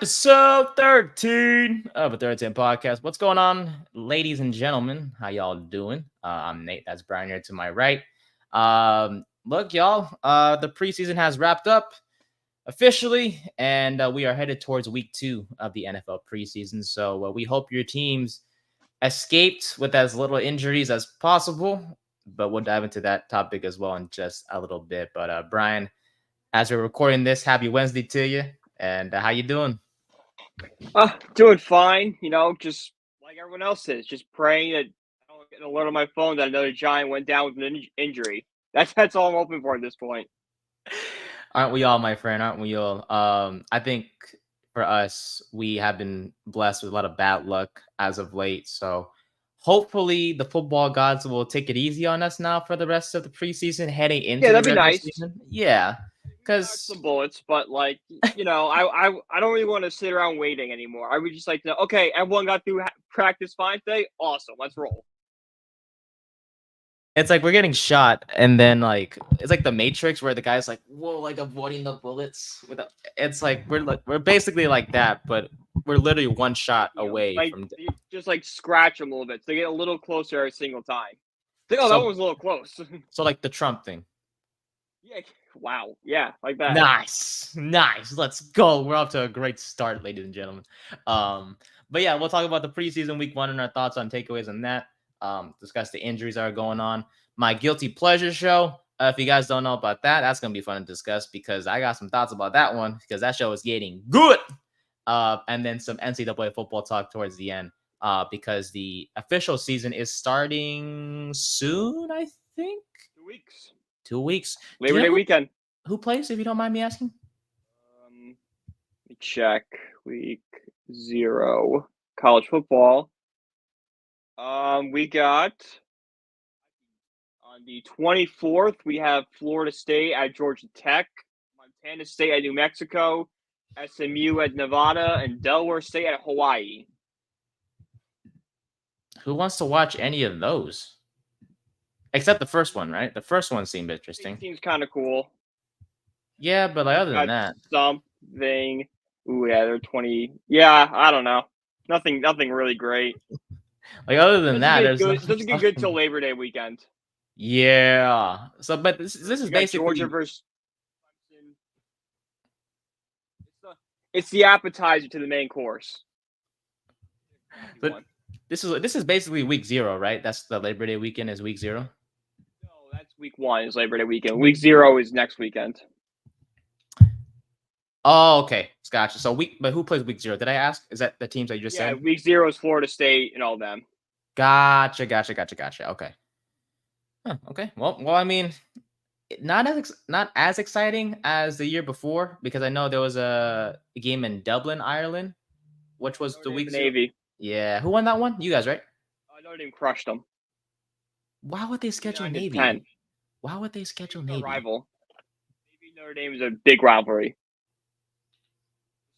Episode 13 of a 13 podcast. What's going on, ladies and gentlemen? How y'all doing? I'm Nate. That's Brian here to my right. Look, y'all, the preseason has wrapped up officially, and we are headed towards week 2 of the NFL preseason. So we hope your teams escaped with as little injuries as possible, but we'll dive into that topic as well in just a little bit. But Brian, as we're recording this, happy Wednesday to you. And how you doing? Doing fine. Just like everyone else is, just praying that I don't get an alert on my phone that another Giant went down with an injury. That's all I'm hoping for at this point. Aren't we all, my friend? Aren't we all? I think for us, we have been blessed with a lot of bad luck as of late. So hopefully the football gods will take it easy on us now for the rest of the preseason, heading into the that'd be regular nice. season. Yeah, Dodge because some bullets, but I don't really want to sit around waiting anymore. I would just like to know, okay, everyone got through practice fine today. Awesome, let's roll. it's like we're getting shot, and then it's like the Matrix where the guy's like, "Whoa!" like avoiding the bullets. It's like we're basically like that, but we're literally one shot away from. Just like scratch them a little bit, so they get a little closer every single time. That one was a little close. So like the Trump thing. Yeah. Wow. Yeah, like that. Nice. Let's go. We're off to a great start, ladies and gentlemen. But yeah, we'll talk about the preseason week 1 and our thoughts on takeaways on that. Discuss the injuries that are going on. My guilty pleasure show. If you guys don't know about that, that's gonna be fun to discuss because I got some thoughts about that one because that show is getting good. And then some NCAA football talk towards the end. Because the official season is starting soon, I think. 2 weeks. 2 weeks. Labor Day weekend. Who plays, if you don't mind me asking? Let me check. Week 0. College football. We got on the 24th, we have Florida State at Georgia Tech, Montana State at New Mexico, SMU at Nevada, and Delaware State at Hawaii. Who wants to watch any of those? Except the first one, right? The first one seemed interesting. It seems kind of cool. Yeah, but other than that, something. Ooh, yeah, they're 20. Yeah, I don't know. Nothing really great. Other than that, it doesn't get good till Labor Day weekend. Yeah. So, but this is basically Georgia versus. It's the appetizer to the main course. But this is basically week 0, right? That's the Labor Day weekend is week 0. No, that's week 1 is Labor Day weekend. Week 0 is next weekend. Oh, okay, gotcha. So but who plays week 0? Did I ask? Is that the teams that you just said? Yeah, week 0 is Florida State and all them. Gotcha. Okay. Huh, okay. Well, I mean, not as exciting as the year before because I know there was a game in Dublin, Ireland, which was the week 0. Navy. Yeah, who won that one? You guys, right? Notre Dame crushed them. Why would they schedule Navy? 10. Why would they schedule Navy? Rival. Navy Notre Dame is a big rivalry.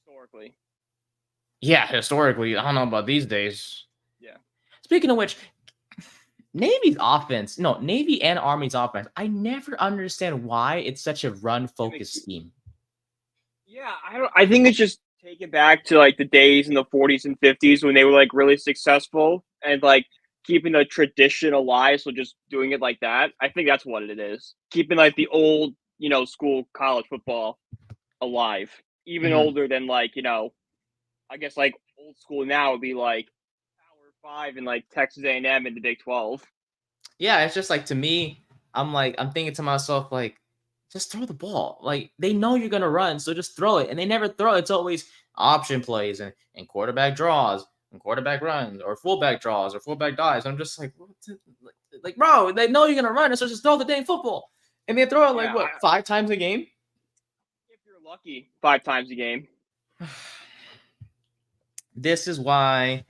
Historically. Yeah, historically. I don't know about these days. Yeah. Speaking of which, Navy and Army's offense, I never understand why it's such a run-focused scheme. Yeah, I think it's just taken back to the days in the 40s and 50s when they were really successful and keeping the tradition alive. So just doing it like that, I think that's what it is. Keeping the old, school college football alive, even older than I guess old school now would be Power 5 and Texas A&M in the Big 12. Yeah, it's just to me, I'm thinking to myself just throw the ball. They know you're gonna run, so just throw it. And they never throw it. It's always option plays and quarterback draws and quarterback runs or fullback draws or fullback dives. I'm just bro, they know you're gonna run, so just throw the dang football. And they throw it 5 times a game? If you're lucky, 5 times a game. This is why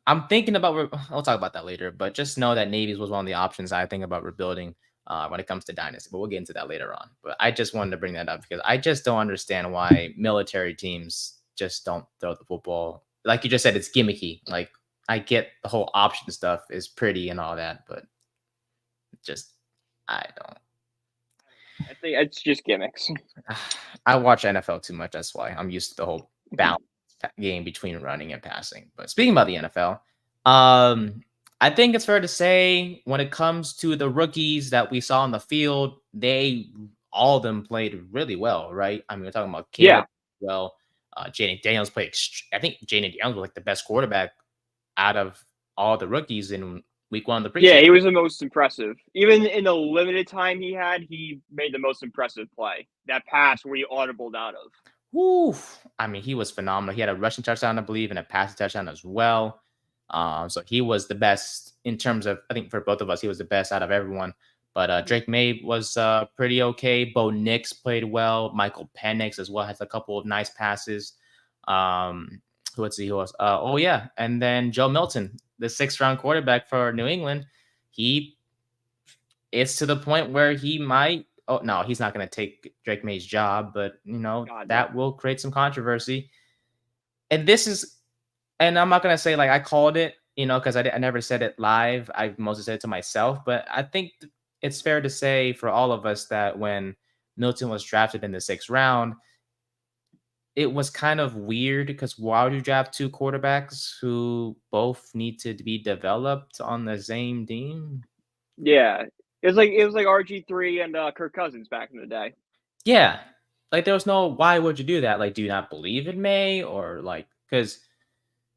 I'm thinking about. I'll talk about that later, but just know that Navy's was one of the options I think about rebuilding when it comes to dynasty. But we'll get into that later on. But I just wanted to bring that up because I just don't understand why military teams just don't throw the football. Like you just said, it's gimmicky. I get the whole option stuff is pretty and all that, but just I don't. I think it's just gimmicks. I watch NFL too much. That's why I'm used to the whole balance game between running and passing. But speaking about the NFL, I think it's fair to say when it comes to the rookies that we saw on the field, they all of them played really well, right? I mean, we're talking about Yeah. Caleb. Well, Jaden Daniels played. I think Jaden Daniels was like the best quarterback out of all the rookies in week one of the Yeah, preseason. he was the most impressive. Even in the limited time he had, he made the most impressive play. That pass where he audibled out of. Woo! I mean, he was phenomenal. He had a rushing touchdown, I believe, and a passing touchdown as well. So he was the best in terms of, I think for both of us, he was the best out of everyone. But Drake May was pretty okay. Bo Nix played well. Michael Penix as well has a couple of nice passes. Let's see who else. Oh yeah, and then Joe Milton, the 6th-round quarterback for New England. It's to the point where he might. Oh no, he's not going to take Drake May's job, but God, that no. will create some controversy. And I'm not going to say like I called it, because I never said it live. I mostly said it to myself, but I think it's fair to say for all of us that when Milton was drafted in the 6th round, it was kind of weird because why would you draft 2 quarterbacks who both need to be developed on the same team? Yeah. It was like RG3 and Kirk Cousins back in the day. Yeah. Like there was no why would you do that? Like, do you not believe in May? Or like because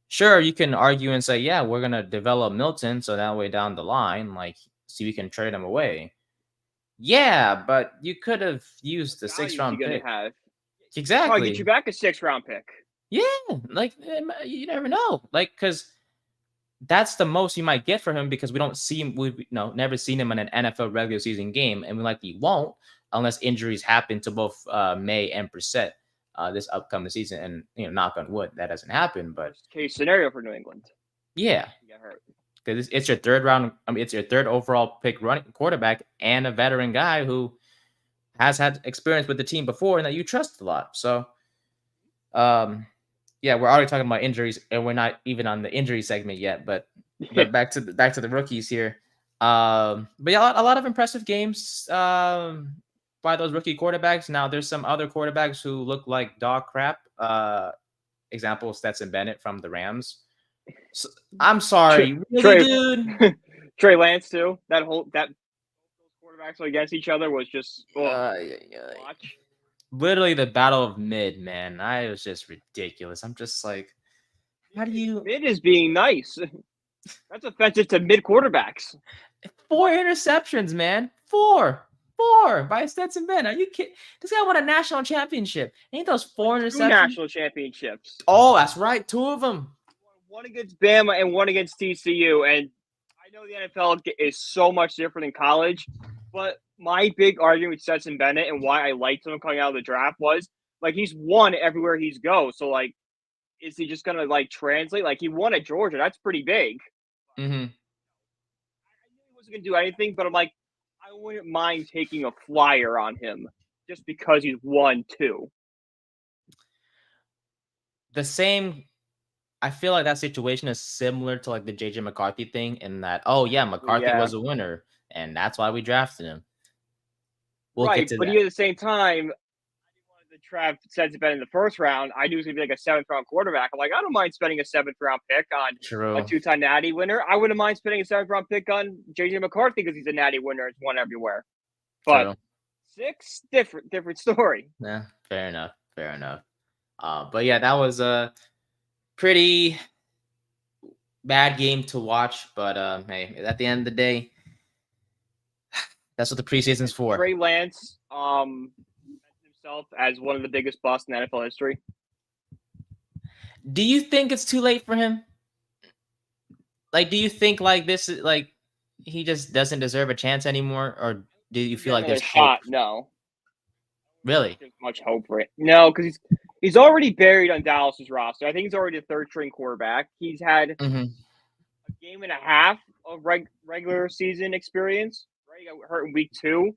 sure you can argue and say, yeah, we're gonna develop Milton so that way down the line, like so we can trade him away. Yeah, but you could have used the 6th Value is he round going to pick. have? Probably get you Exactly. back a 6th-round pick. Yeah, like you never know. Like, because that's the most you might get for him because we don't see him. We've never seen him in an NFL regular season game, and we likely won't unless injuries happen to both May and Brissett this upcoming season. And knock on wood, that doesn't happen. But Worst case scenario for New England. yeah, You get hurt. because it's your 3rd round. I mean, it's your 3rd overall pick running quarterback and a veteran guy who has had experience with the team before and that you trust a lot. So, yeah, we're already talking about injuries, and we're not even on the injury segment yet. But back to the rookies here. But yeah, a lot of impressive games by those rookie quarterbacks. Now, there's some other quarterbacks who look like dog crap. Example: Stetson Bennett from the Rams. So, I'm sorry, really, dude. Trey Lance too. That quarterbacks against each other was just watch. Literally the battle of mid, man. I was just ridiculous. I'm just like, how do you? Mid is being nice. That's offensive to mid quarterbacks. 4 interceptions, man. 4 by Stetson Bennett. Are you kidding? This guy won a national championship. Ain't those 4 2 interceptions? national championships. Oh, that's right. 2 of them. One against Bama and one against TCU. And I know the NFL is so much different than college, but my big argument with Stetson Bennett and why I liked him coming out of the draft was like he's won everywhere he's go. So like, is he just gonna like translate? Like he won at Georgia. That's pretty big. Mm-hmm. I knew he wasn't gonna do anything, but I'm like, I wouldn't mind taking a flyer on him just because he's won 2. The same. I feel like that situation is similar to like the JJ McCarthy thing in that, oh yeah, McCarthy was a winner, and that's why we drafted him. We'll get to but that. at the same time, I didn't want to draft Stetson Bennett in the 1st round. I knew he was going to be like a 7th-round quarterback. I'm like, I don't mind spending a 7th-round pick on True. a 2-time Natty winner. I wouldn't mind spending a 7th-round pick on JJ McCarthy because he's a Natty winner. It's won everywhere. But True. 6, different story. Yeah, fair enough. Fair enough. But yeah, that was a pretty bad game to watch. But hey, at the end of the day, that's what the preseason's for. Trey Lance himself as one of the biggest busts in NFL history. Do you think it's too late for him? Like, do you think like this is like he just doesn't deserve a chance anymore, or do you feel like there's shot? hope? No. Really? There's much hope for it. No, because he's already buried on Dallas's roster. I think he's already a 3rd-string quarterback. He's had a game and a half of regular season experience. Right, he got hurt in week 2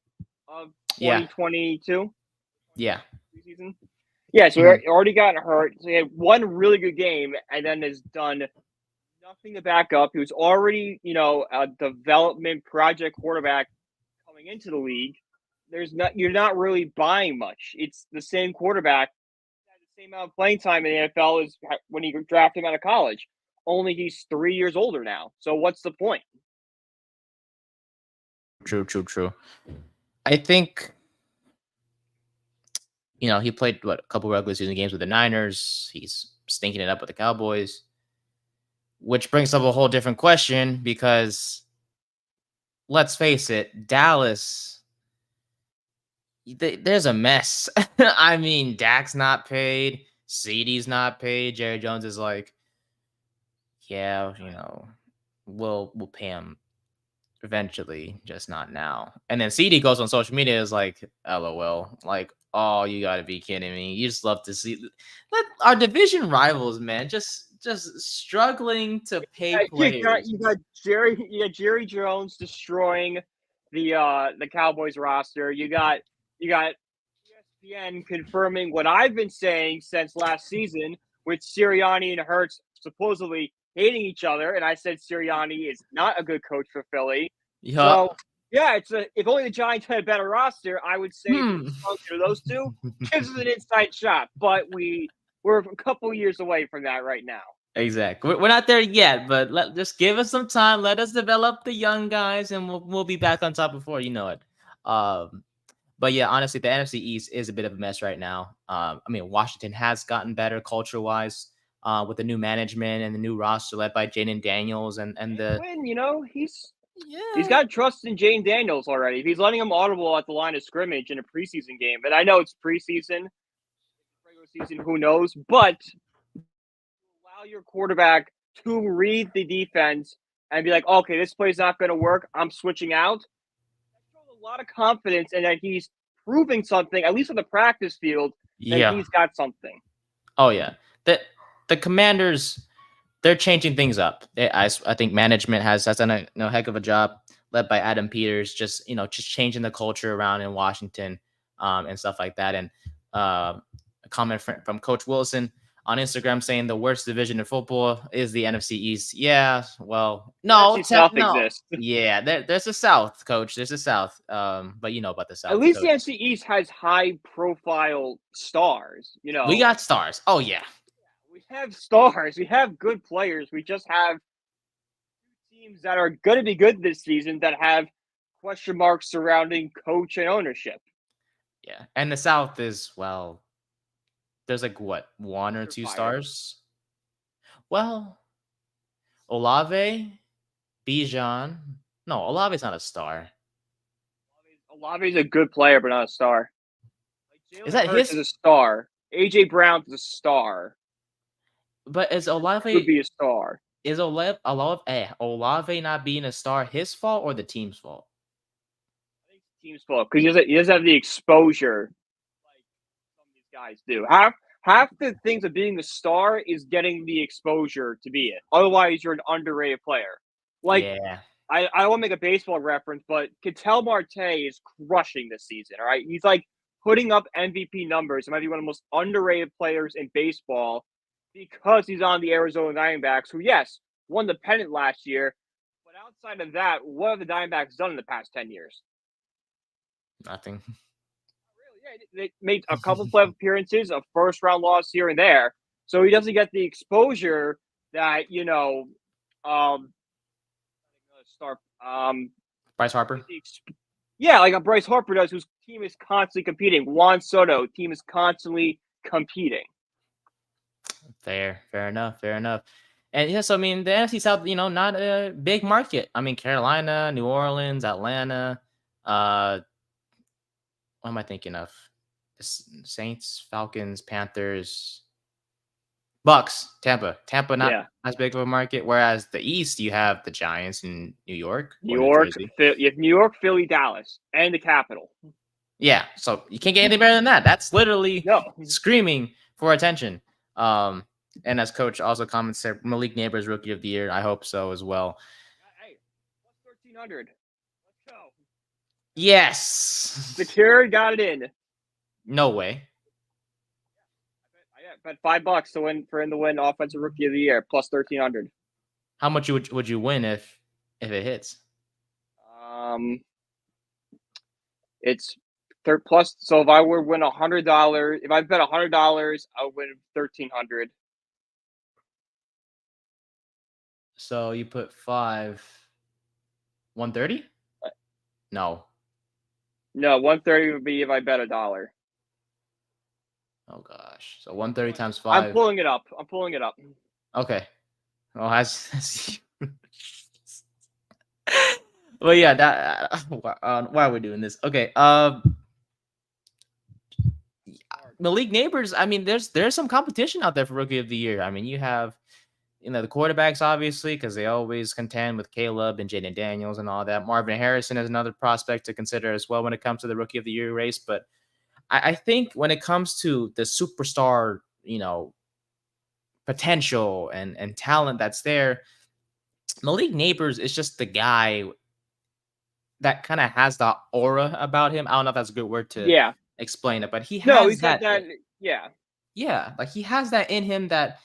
of 2022. Yeah. Preseason. Yeah, so he already got hurt. So he had one really good game, and then has done nothing to back up. He was already, a development project quarterback coming into the league. you're not really buying much. It's the same quarterback, had the same amount of playing time in the NFL as when you draft him out of college. Only he's 3 years older now. So what's the point? True, true, true. I think he played a couple regular season games with the Niners. He's stinking it up with the Cowboys, which brings up a whole different question because let's face it, Dallas, there's a mess. I mean, Dak's not paid, CD's not paid. Jerry Jones is like, yeah, we'll pay him eventually, just not now. And then CD goes on social media is like, LOL, like, oh, you gotta be kidding me. You just love to see our division rivals, man, just struggling to pay players. You got Jerry Jones destroying the Cowboys roster. You got ESPN confirming what I've been saying since last season, with Sirianni and Hurts supposedly hating each other, and I said Sirianni is not a good coach for Philly. Yeah. So yeah, if only the Giants had a better roster, I would say the exposure of those two gives us an inside shot. But we're a couple years away from that right now. Exactly. We're not there yet, but just give us some time. Let us develop the young guys, and we'll be back on top before you know it. But yeah, honestly, the NFC East is a bit of a mess right now. I mean, Washington has gotten better culture wise with the new management and the new roster led by Jaden Daniels and the Nguyen, he's got trust in Jane Daniels already. If he's letting him audible at the line of scrimmage in a preseason game, and I know it's preseason, regular season, who knows, but allow your quarterback to read the defense and be like, okay, this play's not going to work. I'm switching out. That shows a lot of confidence and that he's proving something, at least on the practice field, that yeah. he's got something. Oh yeah. The Commanders, they're changing things up. I think management has done a heck of a job, led by Adam Peters. Just changing the culture around in Washington, and stuff like that. And a comment from Coach Wilson on Instagram saying the worst division in football is the NFC East. Yeah, well, no, South no, exists. yeah, there's a South, Coach. There's a South. But you know about the South. At least Coach. the NFC East has high-profile stars. We got stars. Oh yeah. We have stars. We have good players. We just have teams that are going to be good this season that have question marks surrounding coach and ownership. Yeah, and the South is, well, there's like what, one or two stars? Well, Olave, Bijan. No, Olave's not a star. Olave's a good player, but not a star. Is that his? Is a star. AJ Brown is a star. But is Olave could be a star? Is Olave not being a star his fault or the team's fault? I think it's the team's fault because he doesn't have the exposure like some of these guys do. Half the things of being a star is getting the exposure to be it. Otherwise, you're an underrated player. Like, yeah. I won't make a baseball reference, but Ketel Marte is crushing this season. All right, he's like putting up MVP numbers. He might be one of the most underrated players in baseball because he's on the Arizona Diamondbacks, who, yes, won the pennant last year. But outside of that, what have the Diamondbacks done in the past 10 years? Nothing. Yeah, they made a couple playoff appearances, a first-round loss here and there. So he doesn't get the exposure that, Bryce Harper? Yeah, like a Bryce Harper does, whose team is constantly competing. Juan Soto, team is constantly competing. Fair enough. And yes, I mean, the NFC South, not a big market. I mean, Carolina, New Orleans, Atlanta. What am I thinking of? Saints, Falcons, Panthers, Bucks, Tampa. Not as big of a market. Whereas the East, you have the Giants in New York. You have New York, Philly, Dallas, and the Capital. Yeah, so you can't get anything better than that. That's literally screaming for attention. And as Coach also comments, said Malik Neighbors Rookie of the Year. I hope so as well. Hey, plus 1,300. Let's go. Yes. The Cure got it in. No way. I bet $5 to win Offensive Rookie of the Year, plus 1,300. How much would you win if it hits? It's third plus. So if I were to win $100, if I bet $100, I would win 1,300. So you put 130? No. No, 130 would be if I bet $1. Oh gosh. So 130 times I'm 5. pulling it up. Okay. Well, that's well, yeah. That why are we doing this? Okay. Malik Neighbors. I mean, there's some competition out there for Rookie of the Year. I mean, you have the quarterbacks obviously because they always contend with Caleb and Jaden Daniels and all that. Marvin Harrison is another prospect to consider as well when it comes to the Rookie of the Year race. But I think when it comes to the superstar, potential and talent that's there, Malik Neighbors is just the guy that kind of has the aura about him. I don't know if that's a good word to Yeah. explain it, but he No, has he's got that. that. Yeah. Yeah, like he has that in him that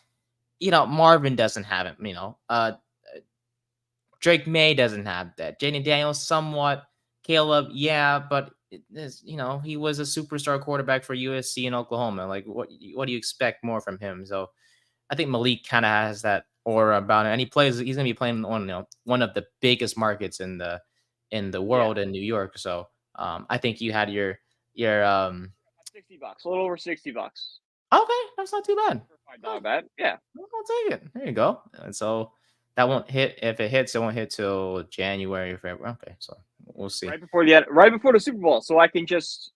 Marvin doesn't have it. Drake May doesn't have that. Jaden Daniels somewhat. Caleb, yeah, but he was a superstar quarterback for USC and Oklahoma. Like, what do you expect more from him? So I think Malik kind of has that aura about it, and he's going to be playing on one of the biggest markets in the world in New York. So I think you had your $60, a little over $60. Okay, that's not too bad. Not bad. Yeah, I'll take it. There you go. And so that won't hit. If it hits, it won't hit till January or February. Okay, so we'll see. right before the Super Bowl, so I can just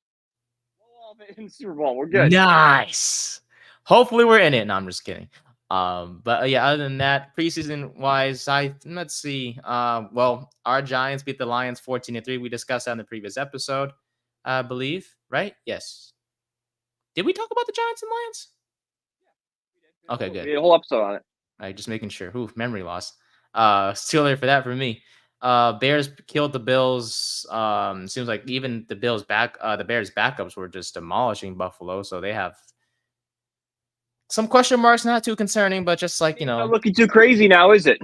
blow off it in the Super Bowl. We're good. Nice. Hopefully we're in it. No, I'm just kidding. But yeah, other than that, preseason wise, let's see. Well, our Giants beat the Lions 14-3. We discussed that in the previous episode, I believe. Right? Yes. Did we talk about the Giants and Lions? Okay, good. We did a whole episode on it. All right, just making sure. Ooh, memory loss. Still there for that for me. Bears killed the Bills. Seems like even the Bears backups were just demolishing Buffalo, so they have some question marks. Not too concerning, but just like Not looking too crazy now, is it?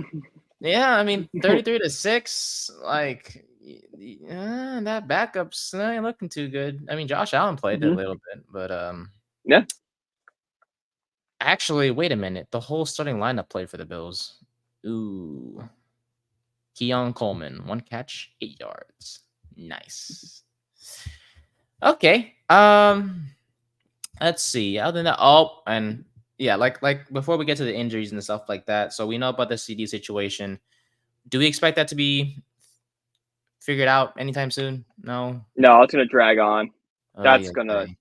Yeah, I mean 33-6. Like, that backups ain't looking too good. I mean, Josh Allen played a little bit, but yeah. Actually, wait a minute. The whole starting lineup played for the Bills. Ooh. Keon Coleman, 1 catch, 8 yards. Nice. Okay. Let's see. Other than that, and yeah, like before we get to the injuries and stuff like that. So we know about the CD situation. Do we expect that to be figured out anytime soon? No. No, it's gonna drag on. That's yeah, gonna. okay.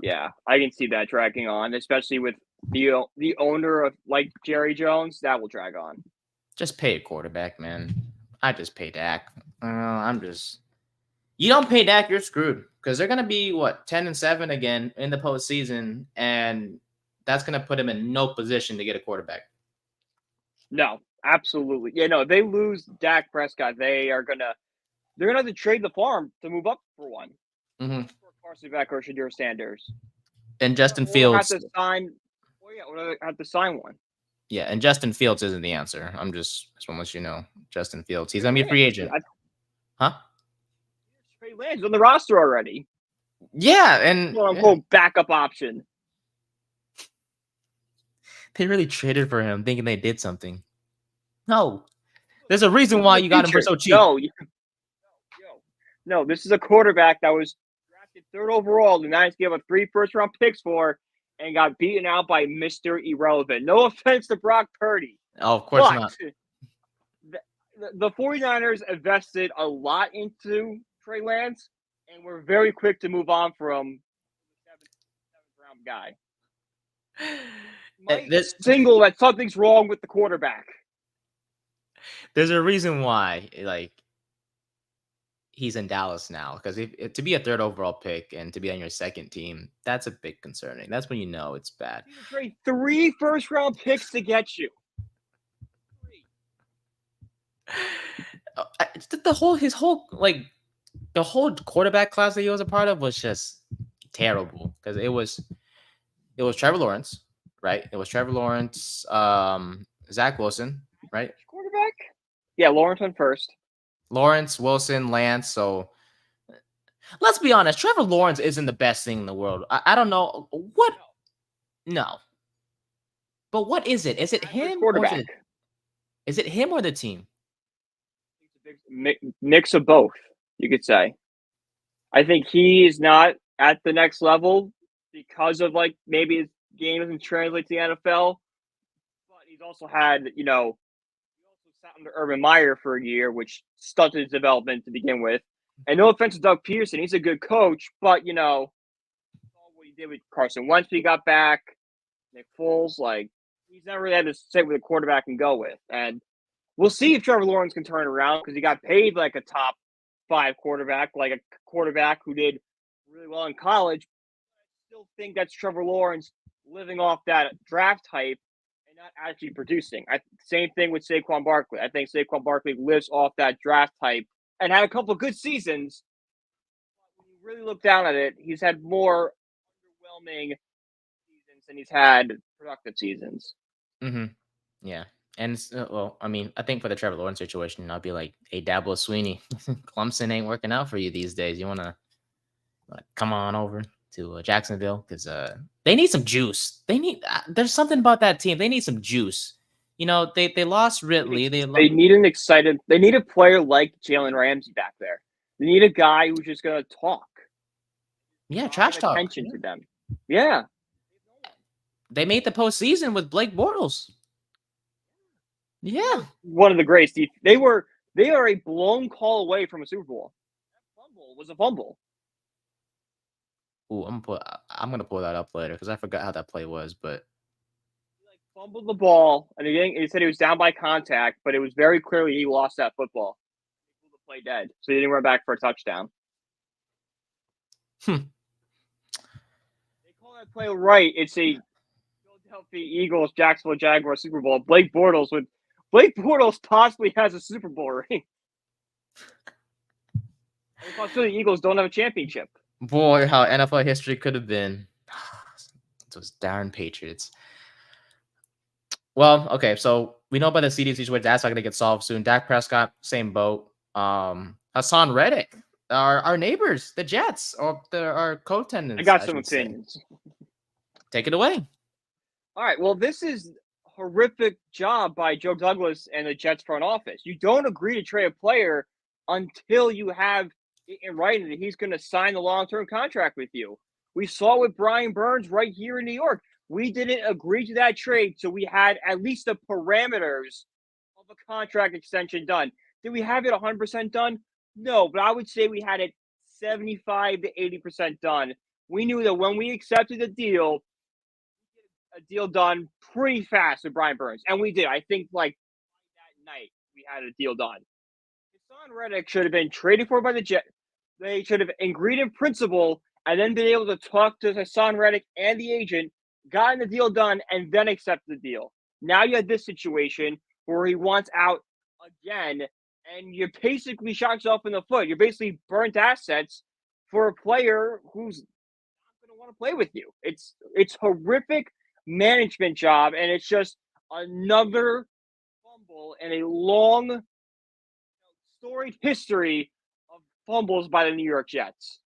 Yeah, I can see that dragging on, especially with the owner of like Jerry Jones. That will drag on. Just pay a quarterback, man. I just pay Dak. You don't pay Dak, you're screwed because they're gonna be 10-7 again in the postseason, and that's gonna put him in no position to get a quarterback. No, absolutely. Yeah, no. If they lose Dak Prescott, they're gonna have to trade the farm to move up for one. Mm-hmm. For Carson Beck or Shadur Sanders. And Justin Fields. Have to sign one. Yeah, and Justin Fields isn't the answer. I just want to let you know, Justin Fields. He's gonna be a free agent. Huh? Trey Lance on the roster already. Yeah, and backup option. They really traded for him, thinking they did something. No, there's a reason why you got him for so cheap. No, this is a quarterback that was drafted 3rd overall. The Niners gave up 3 first-round picks for, and got beaten out by Mr. Irrelevant. No offense to Brock Purdy. Oh, of course not. The 49ers invested a lot into Trey Lance, and were very quick to move on from the 7th round guy. This single that something's wrong with the quarterback. There's a reason why, he's in Dallas now, because if to be a 3rd overall pick and to be on your 2nd team, that's a bit concerning. That's when you know it's bad. Trade 3 first-round picks to get you. The whole quarterback class that he was a part of was just terrible, because it was Trevor Lawrence, right? It was Trevor Lawrence, Zach Wilson, right? Quarterback? Yeah, Lawrence went first. Lawrence, Wilson, Lance. So Let's be honest. Trevor Lawrence isn't the best thing in the world. I don't know what. No, but what is it? Is it Average him or quarterback. is it him or the team? It's a mix of both, you could say. I think he is not at the next level because of like maybe his game doesn't translate to the NFL. But he's also had, he also sat under Urban Meyer for a year, which stunted his development to begin with. And no offense to Doug Peterson, he's a good coach, but what he did with Carson Wentz when he got back, Nick Foles, like he's never really had to sit with a quarterback and go with. And we'll see if Trevor Lawrence can turn it around because he got paid like a top 5 quarterback, like a quarterback who did really well in college. I still think that's Trevor Lawrence living off that draft hype and not actually producing. Same thing with Saquon Barkley. I think Saquon Barkley lives off that draft hype and had a couple of good seasons. When you really look down at it, he's had more underwhelming seasons than he's had productive seasons. Mm-hmm. Yeah. And well, I mean, I think for the Trevor Lawrence situation, I'll be like, "Hey, Dabo Sweeney, Clemson ain't working out for you these days. You wanna come on over to Jacksonville because they need some juice. They need there's something about that team. They need some juice. They lost Ridley. They need a player like Jalen Ramsey back there. They need a guy who's just gonna talk. Trash talk. Attention to them. Yeah. They made the postseason with Blake Bortles. Yeah. One of the greats. They are a blown call away from a Super Bowl. That fumble was a fumble. Ooh, I'm gonna pull that up later because I forgot how that play was. But he fumbled the ball, and he said he was down by contact, but it was very clearly he lost that football. He pulled the play dead, so he didn't run back for a touchdown. They call that play right. It's a Philadelphia Eagles, Jacksonville Jaguars Super Bowl. Blake Bortles possibly has a Super Bowl ring. The Eagles don't have a championship. Boy, how NFL history could have been. Those darn Patriots. Well, okay, so we know about the CD situation. That's not going to get solved soon. Dak Prescott, same boat. Hassan Reddick, our neighbors, the Jets, or our co-tenants. I got some opinions. Take it away. All right. Well, this is a horrific job by Joe Douglas and the Jets front office. You don't agree to trade a player until you have it in writing that he's going to sign a long-term contract with you. We saw it with Brian Burns right here in New York. We didn't agree to that trade, so we had at least the parameters of a contract extension done. Did we have it 100% done? No, but I would say we had it 75 to 80% done. We knew that when we accepted the deal, a deal done pretty fast with Brian Burns, and we did. I think like that night we had a deal done. Hassan Reddick should have been traded for by the Jets. They should have agreed in principle and then been able to talk to Hassan Reddick and the agent, gotten the deal done, and then accepted the deal. Now you have this situation where he wants out again, and you basically shot yourself in the foot. You're basically burnt assets for a player who's not going to want to play with you. It's horrific management job, and it's just another fumble in a long, storied history of fumbles by the New York Jets.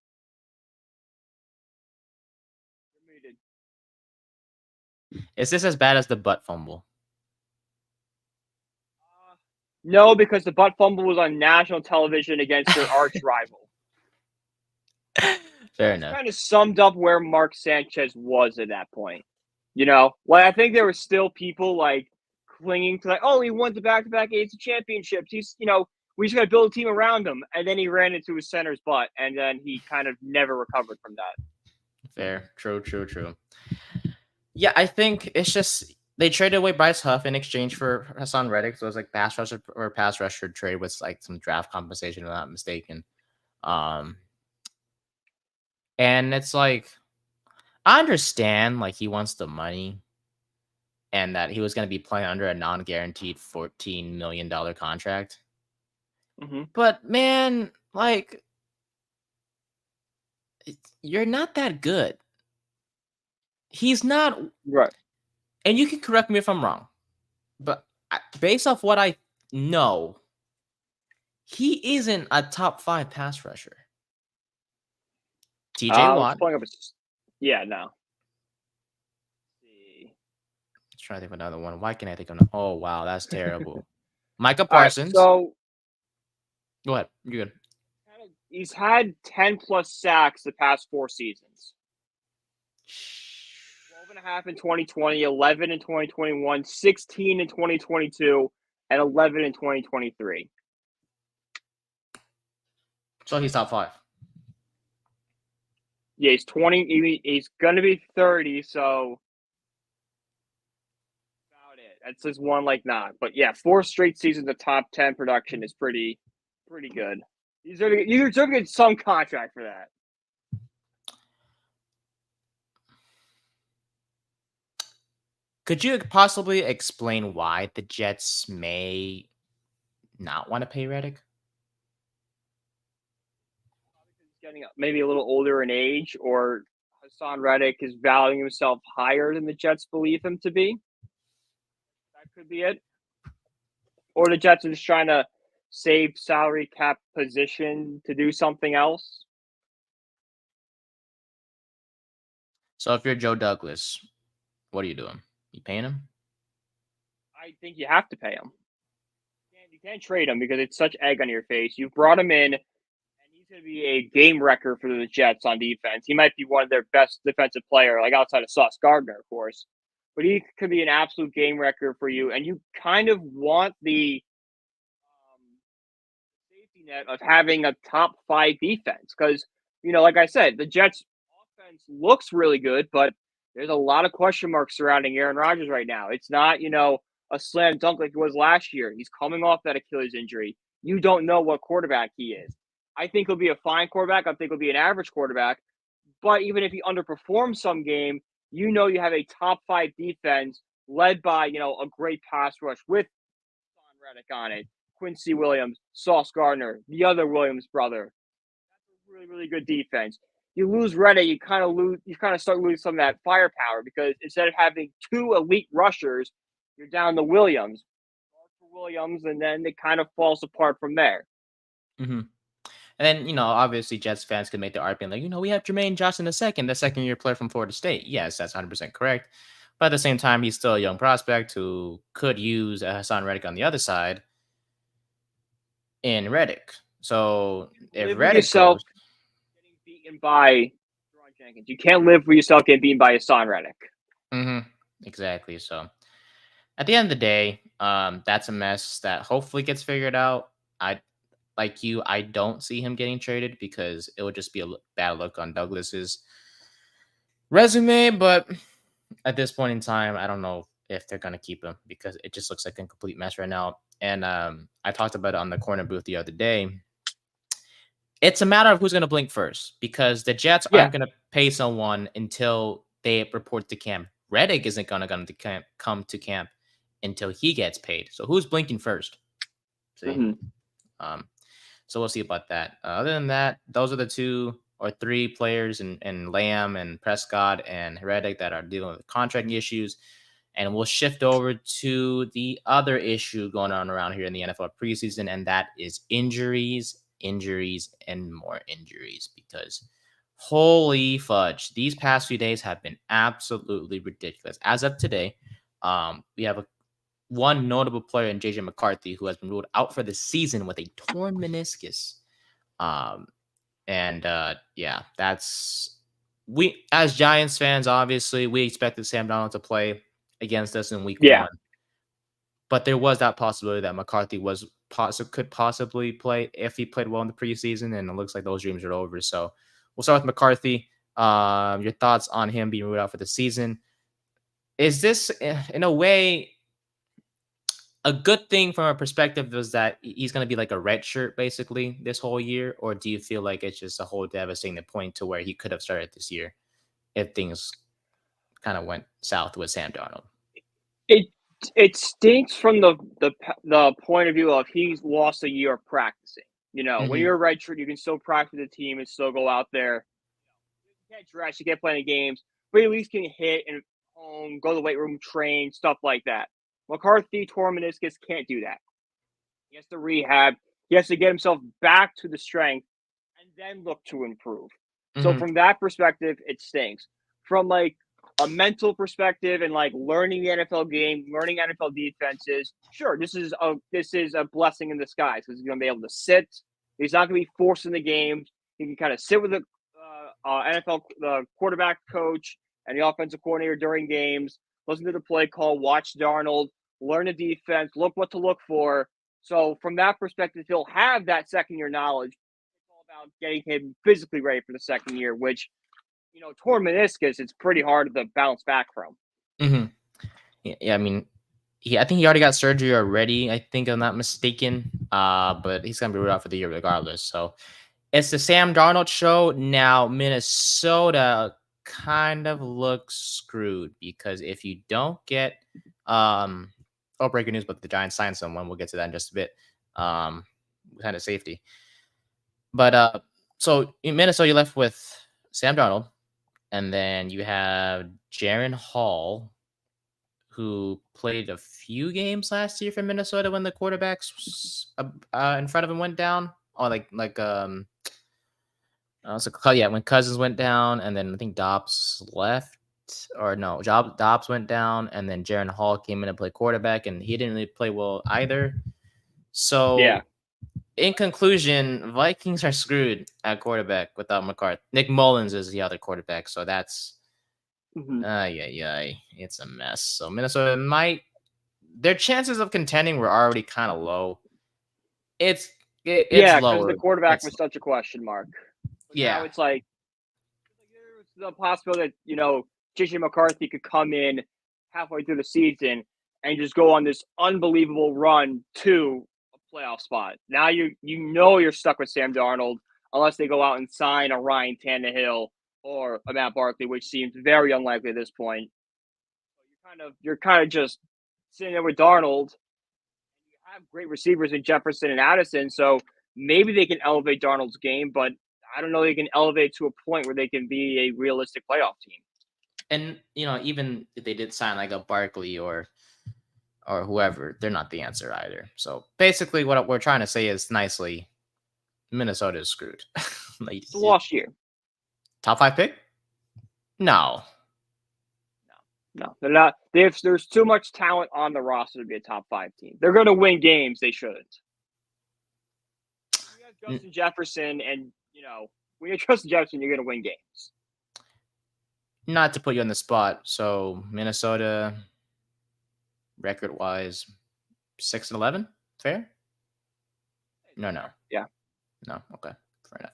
Is this as bad as the butt fumble? No, because the butt fumble was on national television against their arch rival. Fair enough. Kind of summed up where Mark Sanchez was at that point. I think there were still people like clinging to he won the back-to-back AFC championships. He's, we just got to build a team around him. And then he ran into his center's butt, and then he kind of never recovered from that. Fair. True. Yeah, I think it's just they traded away Bryce Huff in exchange for Hassan Reddick. So it was like pass rusher trade with like some draft compensation, if I'm not mistaken. And it's like, I understand like he wants the money and that he was going to be playing under a non-guaranteed $14 million contract. Mm-hmm. But man, like, you're not that good. He's not. Right. And you can correct me if I'm wrong. But based off what I know, he isn't a top 5 pass rusher. TJ I was Watt. pulling up yeah, no. Let's try to think of another one. Why can't I think of no? Oh wow, that's terrible. Micah All right, Parsons. so Go ahead. You're good. he's had 10 plus sacks the past 4 seasons. 12 and a half in 2020, 11 in 2021, 16 in 2022, and 11 in 2023. So he's top 5. Yeah, he's 20. He's going to be 30, so about it. That's his one, like, not. But yeah, 4 straight seasons of top 10 production is pretty good. You deserve to get some contract for that. Could you possibly explain why the Jets may not want to pay Reddick? He's getting maybe a little older in age, or Hassan Reddick is valuing himself higher than the Jets believe him to be. That could be it. Or the Jets are just trying to save salary cap position to do something else. So if you're Joe Douglas, what are you doing? You paying him? I think you have to pay him. You can't trade him because it's such egg on your face. You've brought him in, and he's going to be a game wrecker for the Jets on defense. He might be one of their best defensive player, like outside of Sauce Gardner, of course. But he could be an absolute game wrecker for you, and you kind of want the safety net of having a top 5 defense because, like I said, the Jets offense looks really good, but there's a lot of question marks surrounding Aaron Rodgers right now. It's not, a slam dunk like it was last year. He's coming off that Achilles injury. You don't know what quarterback he is. I think he'll be a fine quarterback. I think he'll be an average quarterback. But even if he underperforms some game, you have a top 5 defense led by, a great pass rush with Son Reddick on it, Quincy Williams, Sauce Gardner, the other Williams brother. That's a really, really good defense. You lose Reddick, you kind of start losing some of that firepower because instead of having 2 elite rushers, you're down to Williams. And then it kind of falls apart from there. Mm-hmm. And then, obviously Jets fans could make the argument like, we have Jermaine Johnson the second-year player from Florida State. Yes, that's 100% correct. But at the same time, he's still a young prospect who could use a Hassan Reddick on the other side in Reddick. So if Reddick goes, getting beaten by Ron Jenkins, you can't live with yourself getting beaten by Hassan Reddick. Mm-hmm. Exactly. So at the end of the day, that's a mess that hopefully gets figured out. I don't see him getting traded because it would just be a bad look on Douglas's resume. But at this point in time, I don't know if they're gonna keep him because it just looks like a complete mess right now. And I talked about it on the corner booth the other day. It's a matter of who's gonna blink first because the Jets aren't gonna pay someone until they report to camp. Reddick isn't gonna come to camp until he gets paid. So who's blinking first? See? Mm-hmm. So we'll see about that. Other than that, those are the 2 or 3 players in Lamb and Prescott and Reddick that are dealing with contract issues. And we'll shift over to the other issue going on around here in the NFL preseason, and that is injuries, and more injuries. Because holy fudge, these past few days have been absolutely ridiculous. As of today, we have one notable player in JJ McCarthy who has been ruled out for the season with a torn meniscus. That's we as Giants fans, obviously, we expected Sam Darnold to play against us in week 1. But there was that possibility that McCarthy could possibly play if he played well in the preseason, and it looks like those dreams are over. So we'll start with McCarthy. Your thoughts on him being ruled out for the season? Is this, in a way, a good thing from a perspective is that he's going to be like a red shirt basically this whole year? Or do you feel like it's just a whole devastating point to where he could have started this year if things kind of went south with Sam Darnold? It stinks from the point of view of he's lost a year of practicing. When you're a red shirt, you can still practice the team and still go out there. You can't dress, you can't play any games, but you at least can hit and home, go to the weight room, train, stuff like that. McCarthy, torn meniscus, can't do that. He has to rehab. He has to get himself back to the strength and then look to improve. So Mm-hmm. from that perspective, it stinks. From like a mental perspective and like learning the NFL game, learning NFL defenses, sure, this is a blessing in disguise because he's going to be able to sit. He's not going to be forced in the game. He can kind of sit with the NFL quarterback coach and the offensive coordinator during games, listen to the play call, watch Darnold, learn the defense, look what to look for. So from that perspective, he'll have that second year knowledge. It's all about getting him physically ready for the second year, which, torn meniscus, it's pretty hard to bounce back from. Mm-hmm. Yeah, I mean, I think he already got surgery already. I think I'm not mistaken. But he's gonna be ruled out for the year regardless. So it's the Sam Darnold show now. Minnesota kind of looks screwed because if you don't get breaking news, but the Giants signed someone. We'll get to that in just a bit. Kind of safety. But so in Minnesota, you left with Sam Darnold, and then you have Jaron Hall, who played a few games last year for Minnesota when the quarterbacks in front of him went down. Or when Cousins went down, and then I think Dobbs left, or no, Dobbs went down, and then Jaron Hall came in to play quarterback, and he didn't really play well either. So, Yeah. in conclusion, Vikings are screwed at quarterback without McCarthy. Nick Mullins is the other quarterback, so that's it's a mess. So Minnesota their chances of contending were already kind of low. It's Yeah, because lower. the quarterback was such a question mark. But now Yeah. it's like there's the possibility that, JJ McCarthy could come in halfway through the season and just go on this unbelievable run to a playoff spot. Now you're stuck with Sam Darnold unless they go out and sign a Ryan Tannehill or a Matt Barkley, which seems very unlikely at this point. You're kind of just sitting there with Darnold. You have great receivers in Jefferson and Addison, so maybe they can elevate Darnold's game, but I don't know they can elevate to a point where they can be a realistic playoff team. And even if they did sign like a Barkley or whoever, they're not the answer either. So basically, what we're trying to say is nicely, Minnesota is screwed. It's a lost year. Top 5 pick? No, they're not. There's too much talent on the roster to be a top 5 team. They're going to win games. They shouldn't. You have Justin Jefferson, and when you're Justin Jefferson, you're going to win games. Not to put you on the spot. So Minnesota, record-wise, 6-11. Fair? No. Yeah. No. Okay. Fair enough.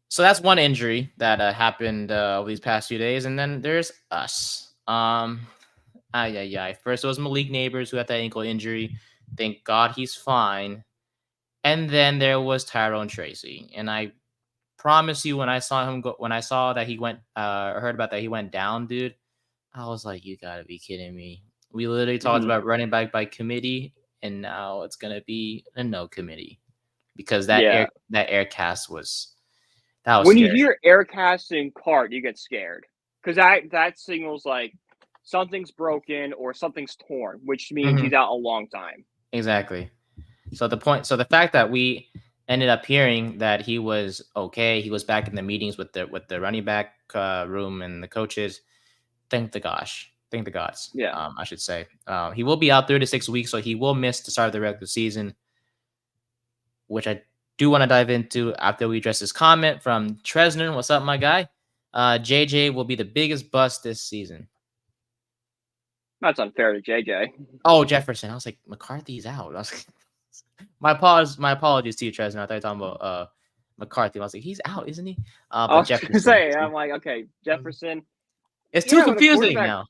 So that's one injury that happened over these past few days, and then there's us. First it was Malik Neighbors who had that ankle injury. Thank God he's fine. And then there was Tyrone Tracy, and I promise you, when I saw that he went, heard about that he went down, dude, I was like, you gotta be kidding me. We literally talked about running back by committee, and now it's gonna be a no committee because that air cast was. That was when scary. you hear air cast and cart, you get scared because that signals like something's broken or something's torn, which means he's out a long time. Exactly. So the fact that we ended up hearing that he was okay, he was back in the meetings with the running back room and the coaches. Thank the gods. Yeah. I should say. He will be out 3 to 6 weeks, so he will miss the start of the regular season, which I do want to dive into after we address this comment from Tresner. What's up, my guy? JJ will be the biggest bust this season. That's unfair to JJ. Oh, Jefferson. I was like, McCarthy's out. I was like, my apologies to you, Tresner. I thought you were talking about McCarthy. I was like, he's out, isn't he? But I was Jefferson. I'm like, okay, Jefferson. It's too confusing now.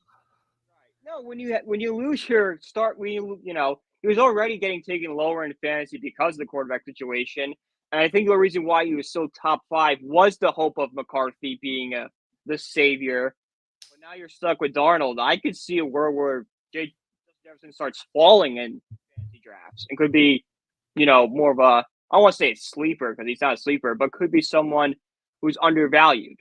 No, when you lose your start, he was already getting taken lower in fantasy because of the quarterback situation. And I think the reason why he was so top 5 was the hope of McCarthy being the savior. But now you're stuck with Darnold. I could see a world where Jefferson starts falling in fantasy drafts and could be, more of a, I don't want to say a sleeper because he's not a sleeper, but could be someone who's undervalued.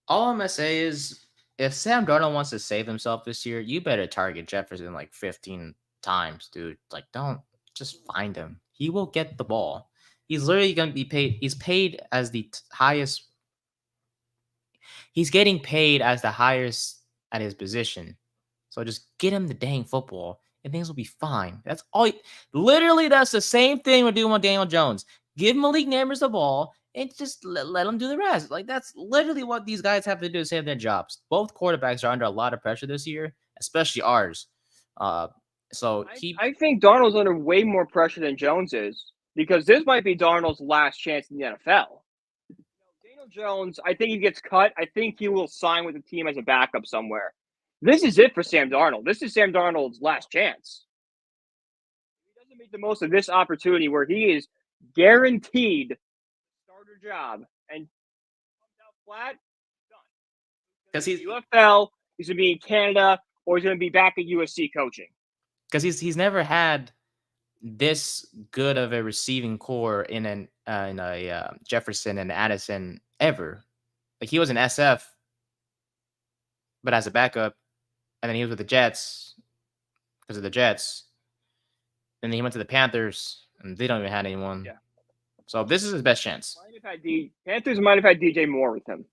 All I'm going to say is, if Sam Darnold wants to save himself this year, you better target Jefferson like 15 times, dude. Like, don't just find him. He will get the ball. He's literally going to be paid. He's paid as the highest. He's getting paid as the highest at his position. So just get him the dang football and things will be fine. That's all. Literally, that's the same thing we're doing with Daniel Jones. Give Malik Neighbors the ball and just let him do the rest. Like, that's literally what these guys have to do to save their jobs. Both quarterbacks are under a lot of pressure this year, especially ours. I think Darnold's under way more pressure than Jones is because this might be Darnold's last chance in the NFL. Daniel Jones, I think he gets cut. I think he will sign with the team as a backup somewhere. This is it for Sam Darnold. This is Sam Darnold's last chance. He doesn't make the most of this opportunity where he is guaranteed starter job and comes out flat, done. Because he's UFL, he's going to be in Canada, or he's going to be back at USC coaching. Because he's never had this good of a receiving core in a Jefferson and Addison ever. Like, he was an SF, but as a backup, and then he was with the Jets because of the Jets, and then he went to the Panthers, and they don't even have anyone. Yeah. So this is his best chance. Panthers might have had DJ Moore with him.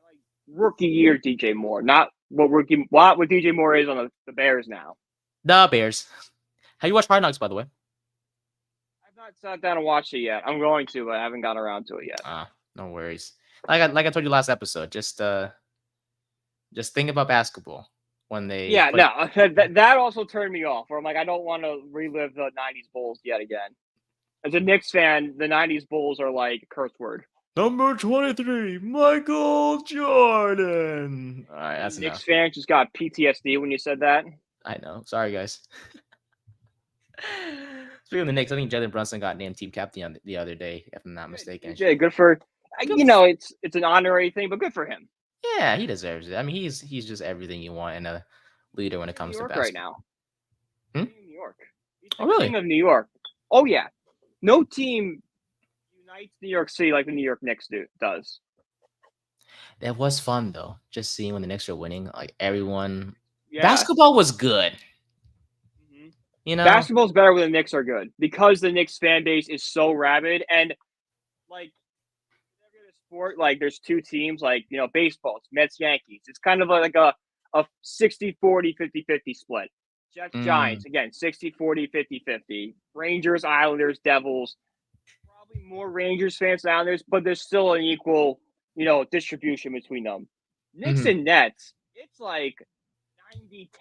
Like rookie year DJ Moore, not what DJ Moore is on the Bears now. The Bears. Have you watched Hard Knocks, by the way? I've not sat down and watched it yet. I'm going to, but I haven't gotten around to it yet. No worries. Like I told you last episode, just think about basketball when they. Yeah, no, that also turned me off. Where I'm like, I don't want to relive the '90s Bulls yet again. As a Knicks fan, the '90s Bulls are like a curse word. Number 23, Michael Jordan. All right, that's Knicks fan just got PTSD when you said that. I know. Sorry, guys. Speaking of the Knicks, I think Jalen Brunson got named team captain the other day, if I'm not mistaken. Yeah, good for. It's an honorary thing, but good for him. Yeah, he deserves it. I mean, he's just everything you want in a leader when it comes to basketball. Right now. New York. Oh, really? Team of New York. Oh yeah. No team unites New York City like the New York Knicks does. That was fun though, just seeing when the Knicks are winning. Like everyone, yeah. Basketball was good. Mm-hmm. You know, basketball's better when the Knicks are good because the Knicks fan base is so rabid and like. Sport, like there's two teams, like baseball, it's Mets, Yankees. It's kind of like a 60-40, 50-50 split. Jets, Giants, again, 60-40, 50-50. Rangers, Islanders, Devils. Probably more Rangers fans than Islanders, but there's still an equal, distribution between them. Knicks and Nets, it's like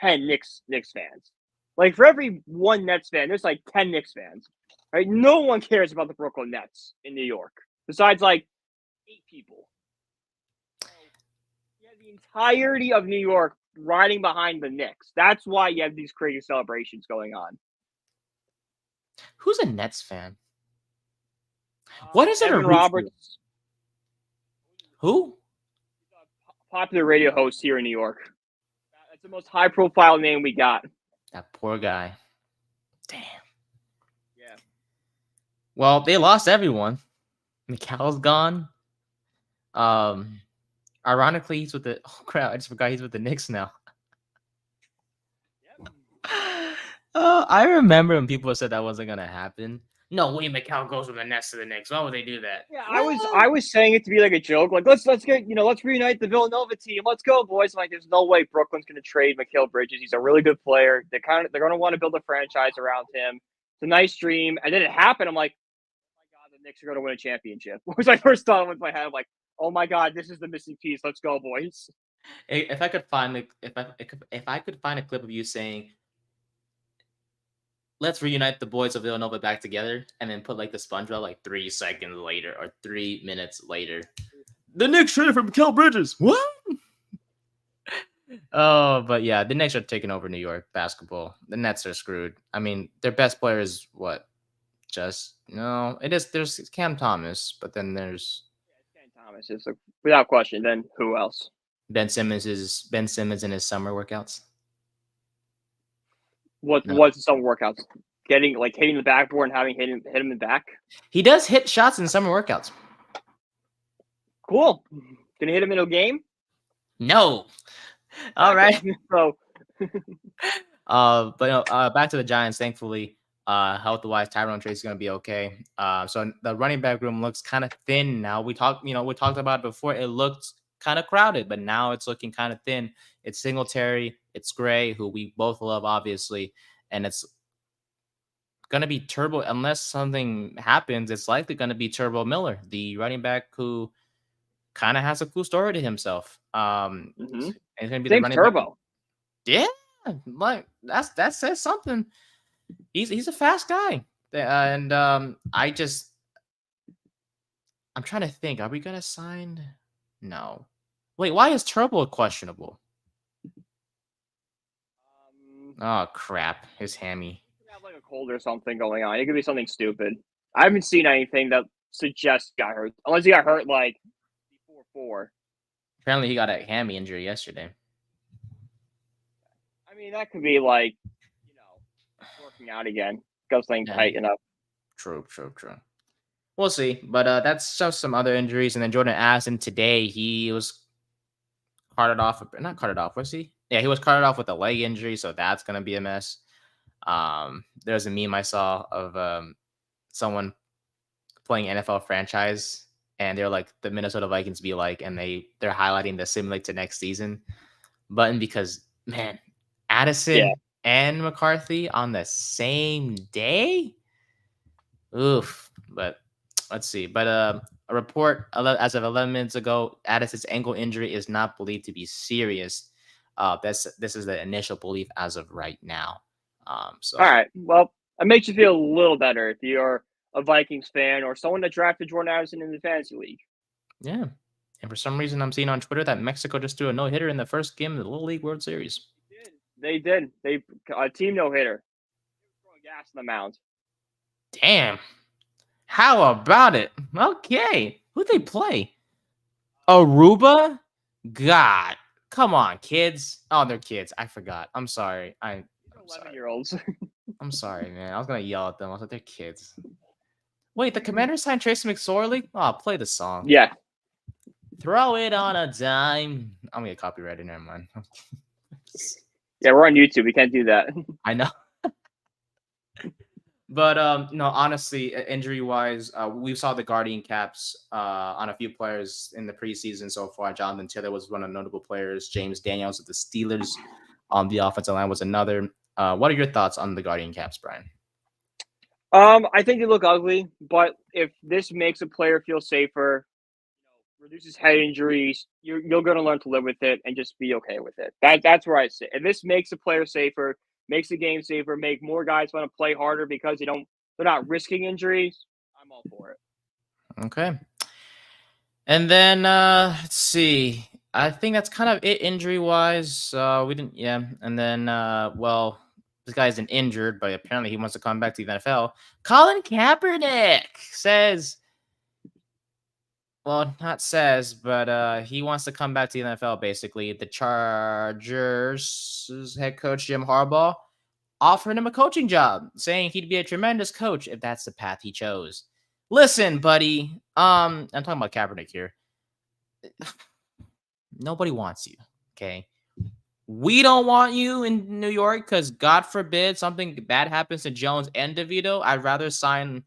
90-10 Knicks fans. Like for every one Nets fan, there's like 10 Knicks fans. Right? No one cares about the Brooklyn Nets in New York. Besides like 8 people. So, you have the entirety of New York riding behind the Knicks. That's why you have these crazy celebrations going on. Who's a Nets fan? What is it? Evan Roberts. Who? He's a popular radio host here in New York. That's the most high-profile name we got. That poor guy. Damn. Yeah. Well, they lost everyone. Mikhal's gone. Ironically, he's with the I just forgot he's with the Knicks now. Yep. I remember when people said that wasn't gonna happen. No way, Mikhal goes from the Nets to the Knicks. Why would they do that? Yeah, I was saying it to be like a joke. Like let's get let's reunite the Villanova team. Let's go, boys. I'm like, there's no way Brooklyn's gonna trade Mikal Bridges. He's a really good player. They're gonna want to build a franchise around him. It's a nice dream. And then it happened. I'm like, oh my god, the Knicks are gonna win a championship. What was my first thought in my head? I'm like, oh my god, this is the missing piece. Let's go, boys. If I could find a clip of you saying, "Let's reunite the boys of Villanova back together," and then put like the SpongeBob like 3 seconds later or 3 minutes later, the Knicks traded for Mikal Bridges. What? Oh, but yeah, the Knicks are taking over New York basketball. The Nets are screwed. I mean, their best player is what? There's Cam Thomas, but then there's. Thomas is without question. Then who else? Ben Simmons in his summer workouts. What's the summer workouts? Hitting the backboard and having hit him in the back. He does hit shots in summer workouts. Cool. Gonna hit him in a game? No. All right. So. But back to the Giants. Thankfully, Health-wise, Tyrone Trace is going to be okay. So the running back room looks kind of thin now. We talked about it before. It looked kind of crowded, but now it's looking kind of thin. It's Singletary, it's Gray, who we both love, obviously, and it's going to be Turbo. Unless something happens, it's likely going to be Turbo Miller, the running back who kind of has a cool story to himself. Mm-hmm. It's going to be the Same running back. Turbo. Yeah, like that says something. He's a fast guy, and I'm trying to think. Are we gonna sign? No. Wait, why is Turbo questionable? Oh crap, his hammy. He could have like a cold or something going on. It could be something stupid. I haven't seen anything that suggests he got hurt, unless he got hurt like before 4. Apparently, he got a hammy injury yesterday. I mean, that could be like, working out again. Goes things tight enough. True. We'll see, but that's just some other injuries, and then Jordan Addison today he was carted off. Not carted off, was he? Yeah, he was carted off with a leg injury, so that's gonna be a mess. There's a meme I saw of someone playing NFL franchise, and they're like the Minnesota Vikings be like, and they're highlighting the simulate to next season button because man, Addison and McCarthy on the same day. Oof. But let's see. But a report as of 11 minutes ago, Addison's ankle injury is not believed to be serious. This is the initial belief as of right now. So all right. Well, it makes you feel a little better if you're a Vikings fan or someone that drafted Jordan Addison in the fantasy league. Yeah. And for some reason, I'm seeing on Twitter that Mexico just threw a no-hitter in the first game of the Little League World Series. They did. A team no-hitter. Throwing gas on the mound. Damn. How about it? Okay. Who'd they play? Aruba? God. Come on, kids. Oh, they're kids. I forgot. I'm sorry. I'm 11-year-olds. I'm sorry, man. I was going to yell at them. I was like, they're kids. Wait, the Commanders signed Tracy McSorley? Oh, play the song. Yeah. Throw it on a dime. I'm going to get copyrighted. Never mind. Yeah, we're on YouTube. We can't do that. I know. But no, honestly, injury-wise, we saw the Guardian caps on a few players in the preseason so far. Jonathan Taylor was one of the notable players. James Daniels of the Steelers on the offensive line was another. What are your thoughts on the Guardian caps, Brian? I think they look ugly, but if this makes a player feel safer, reduces head injuries, you're going to learn to live with it and just be okay with it. That's where I sit. If this makes a player safer, makes the game safer, make more guys want to play harder because they're not risking injuries, I'm all for it. Okay. And then let's see. I think that's kind of it injury-wise. We didn't, yeah. And then, well, this guy isn't injured, but apparently he wants to come back to the NFL. Colin Kaepernick says, well, not says, but he wants to come back to the NFL, basically. The Chargers' head coach, Jim Harbaugh, offered him a coaching job, saying he'd be a tremendous coach if that's the path he chose. Listen, buddy, I'm talking about Kaepernick here. Nobody wants you, okay? We don't want you in New York because, God forbid, something bad happens to Jones and DeVito. I'd rather sign...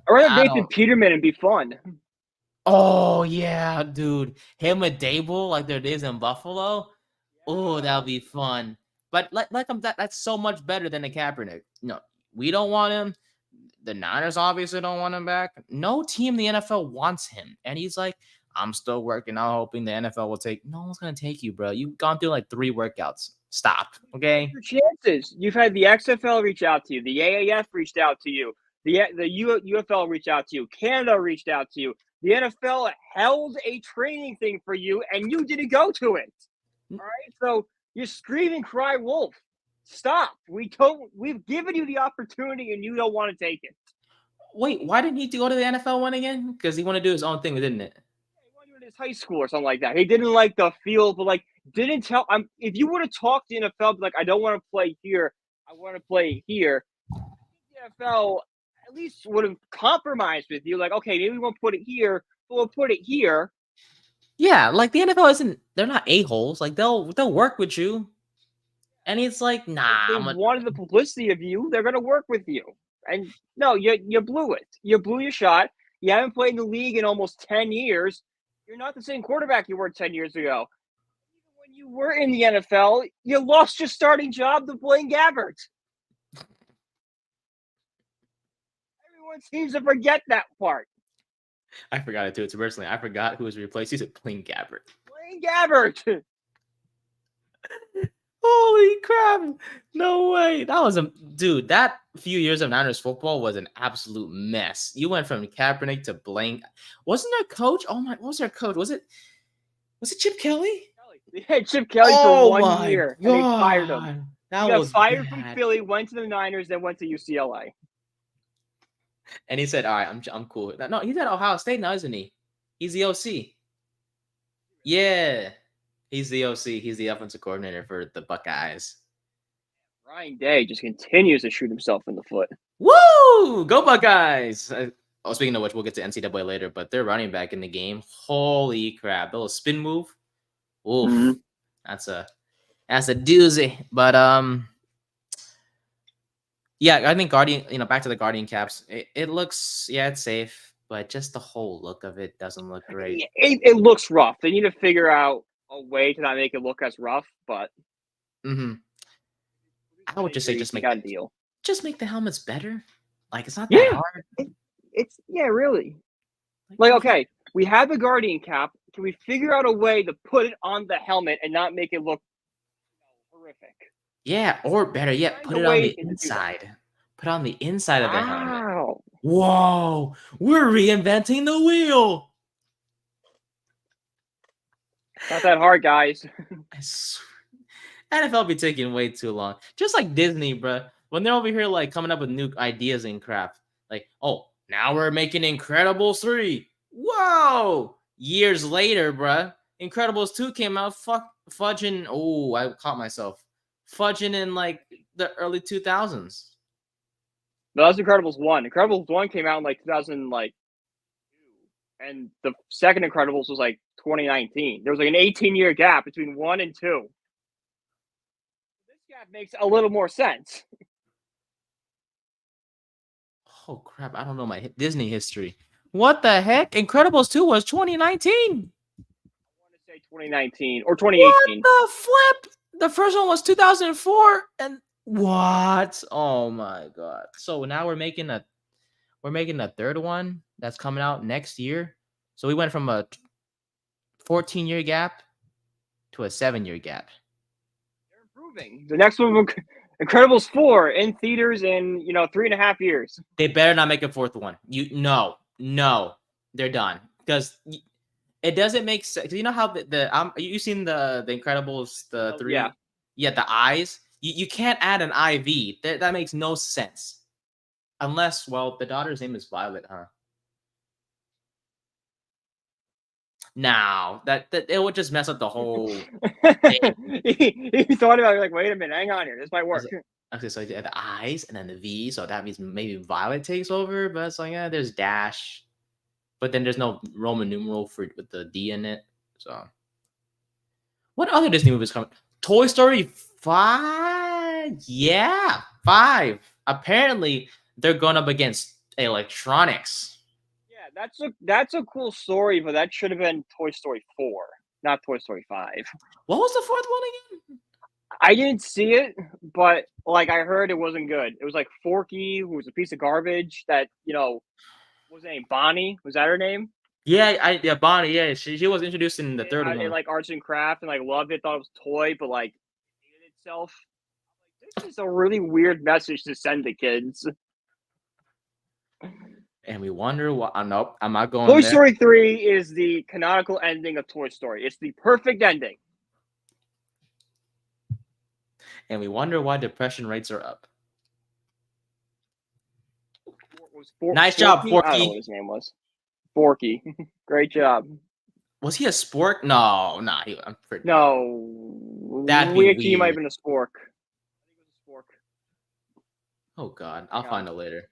I'd rather Nathan Peterman and be fun. Oh, yeah, dude. Him with Dable like there is in Buffalo. Oh, that'll be fun. But that's so much better than the Kaepernick. No, we don't want him. The Niners obviously don't want him back. No team in the NFL wants him. And he's like, I'm still working out, hoping the NFL will take. No one's going to take you, bro. You've gone through like 3 workouts. Stop, okay? Your chances. You've had the XFL reach out to you. The AAF reached out to you. The UFL reached out to you. Canada reached out to you. The NFL held a training thing for you, and you didn't go to it. All right? So you scream and cry wolf. Stop. We've given you the opportunity, and you don't want to take it. Wait, why didn't he go to the NFL one again? Because he wanted to do his own thing, didn't it? He wanted to do it in his high school or something like that. He didn't like the field, but like didn't tell. If you would have talked to the NFL, like I don't want to play here, I want to play here. The NFL at least would have compromised with you. Like, okay, maybe we won't put it here, but we'll put it here. Yeah, like the NFL isn't. They're not a-holes. Like they'll work with you. And he's like, nah, They wanted the publicity of you. They're gonna work with you. And no, you blew it. You blew your shot. You haven't played in the league in almost 10 years. You're not the same quarterback you were 10 years ago. Even when you were in the NFL, you lost your starting job to Blaine Gabbert. Everyone seems to forget that part. I forgot it too. It's personally, I forgot who was replaced. He's a Blaine Gabbert. Blaine Gabbert. Holy crap! No way. That was a dude. That few years of Niners football was an absolute mess. You went from Kaepernick to Blaine. Wasn't there a coach? Oh my! What was their coach? Was it Chip Kelly? They had Chip Kelly for 1 year, and they fired him. That he got was fired bad. from Philly, went to the Niners, then went to UCLA. And he said, "All right, I'm cool." No, he's at Ohio State now, isn't he? He's the OC. Yeah, he's the OC. He's the offensive coordinator for the Buckeyes. Ryan Day just continues to shoot himself in the foot. Woo! Go Buckeyes! Oh, speaking of which, we'll get to NCAA later, but they're running back in the game. Holy crap! A little spin move. Oof, that's a doozy. But yeah, I think Guardian. Back to the Guardian caps. It looks, it's safe, but just the whole look of it doesn't look great. It looks rough. They need to figure out a way to not make it look as rough. But I would just say just make a deal. Just make the helmets better. Like, it's not that hard. It's really. Like, okay, we have the Guardian cap. Can we figure out a way to put it on the helmet and not make it look horrific? Yeah, or better yet, put it on the inside. Put it on the inside of the helmet. Whoa, we're reinventing the wheel. Not that hard, guys. I swear. NFL be taking way too long. Just like Disney, bro. When they're over here like coming up with new ideas and crap. Like, oh, now we're making Incredibles 3. Whoa! Years later, bruh. Incredibles 2 came out fudging. Oh, I caught myself. Fudging in like the early 2000s. No, that's Incredibles 1. Incredibles 1 came out in like 2000, and the second Incredibles was like 2019. There was like an 18-year gap between 1 and 2. This gap makes a little more sense. Oh crap! I don't know my Disney history. What the heck? Incredibles 2 was 2019. I want to say 2019 or 2018. What the flip? The first one was 2004, and what? Oh my god! So now we're making a third one that's coming out next year. So we went from a 14-year gap to a 7-year gap. They're improving. The next one, Incredibles 4 in theaters in 3.5 years. They better not make a fourth one. No, they're done because it doesn't make sense. You know how you seen the Incredibles 3? Yeah, the eyes. You can't add an IV. That makes no sense. Unless, well, the daughter's name is Violet, huh? Now that it would just mess up the whole thing. he thought about it, like, wait a minute, hang on here, this might work. Okay, so the eyes and then the V, so that means maybe Violet takes over, but it's like, there's Dash, but then there's no Roman numeral with the D in it. So, what other Disney movies coming? Toy Story 5, yeah, 5. Apparently, they're going up against electronics. That's a cool story, but that should have been Toy Story 4, not Toy Story 5. What was the fourth one again? I didn't see it, but like I heard it wasn't good. It was like Forky, who was a piece of garbage that, what was her name? Bonnie? Was that her name? Yeah, Bonnie, yeah. She was introduced in the third one. And like arts and craft and like loved it, thought it was a toy, but like hated itself. This is a really weird message to send to kids. And we wonder what. Nope, I'm not going. Toy Story 3 is the canonical ending of Toy Story. It's the perfect ending. And we wonder why depression rates are up. Nice job, Forky. I don't know what his name was. Forky. Great job. Was he a spork? No, nah. I'm pretty. No. That'd be weird. He might have been a spork. I think it was a spork. Oh God, I'll find it later.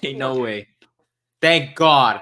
Ain't no way. Thank God.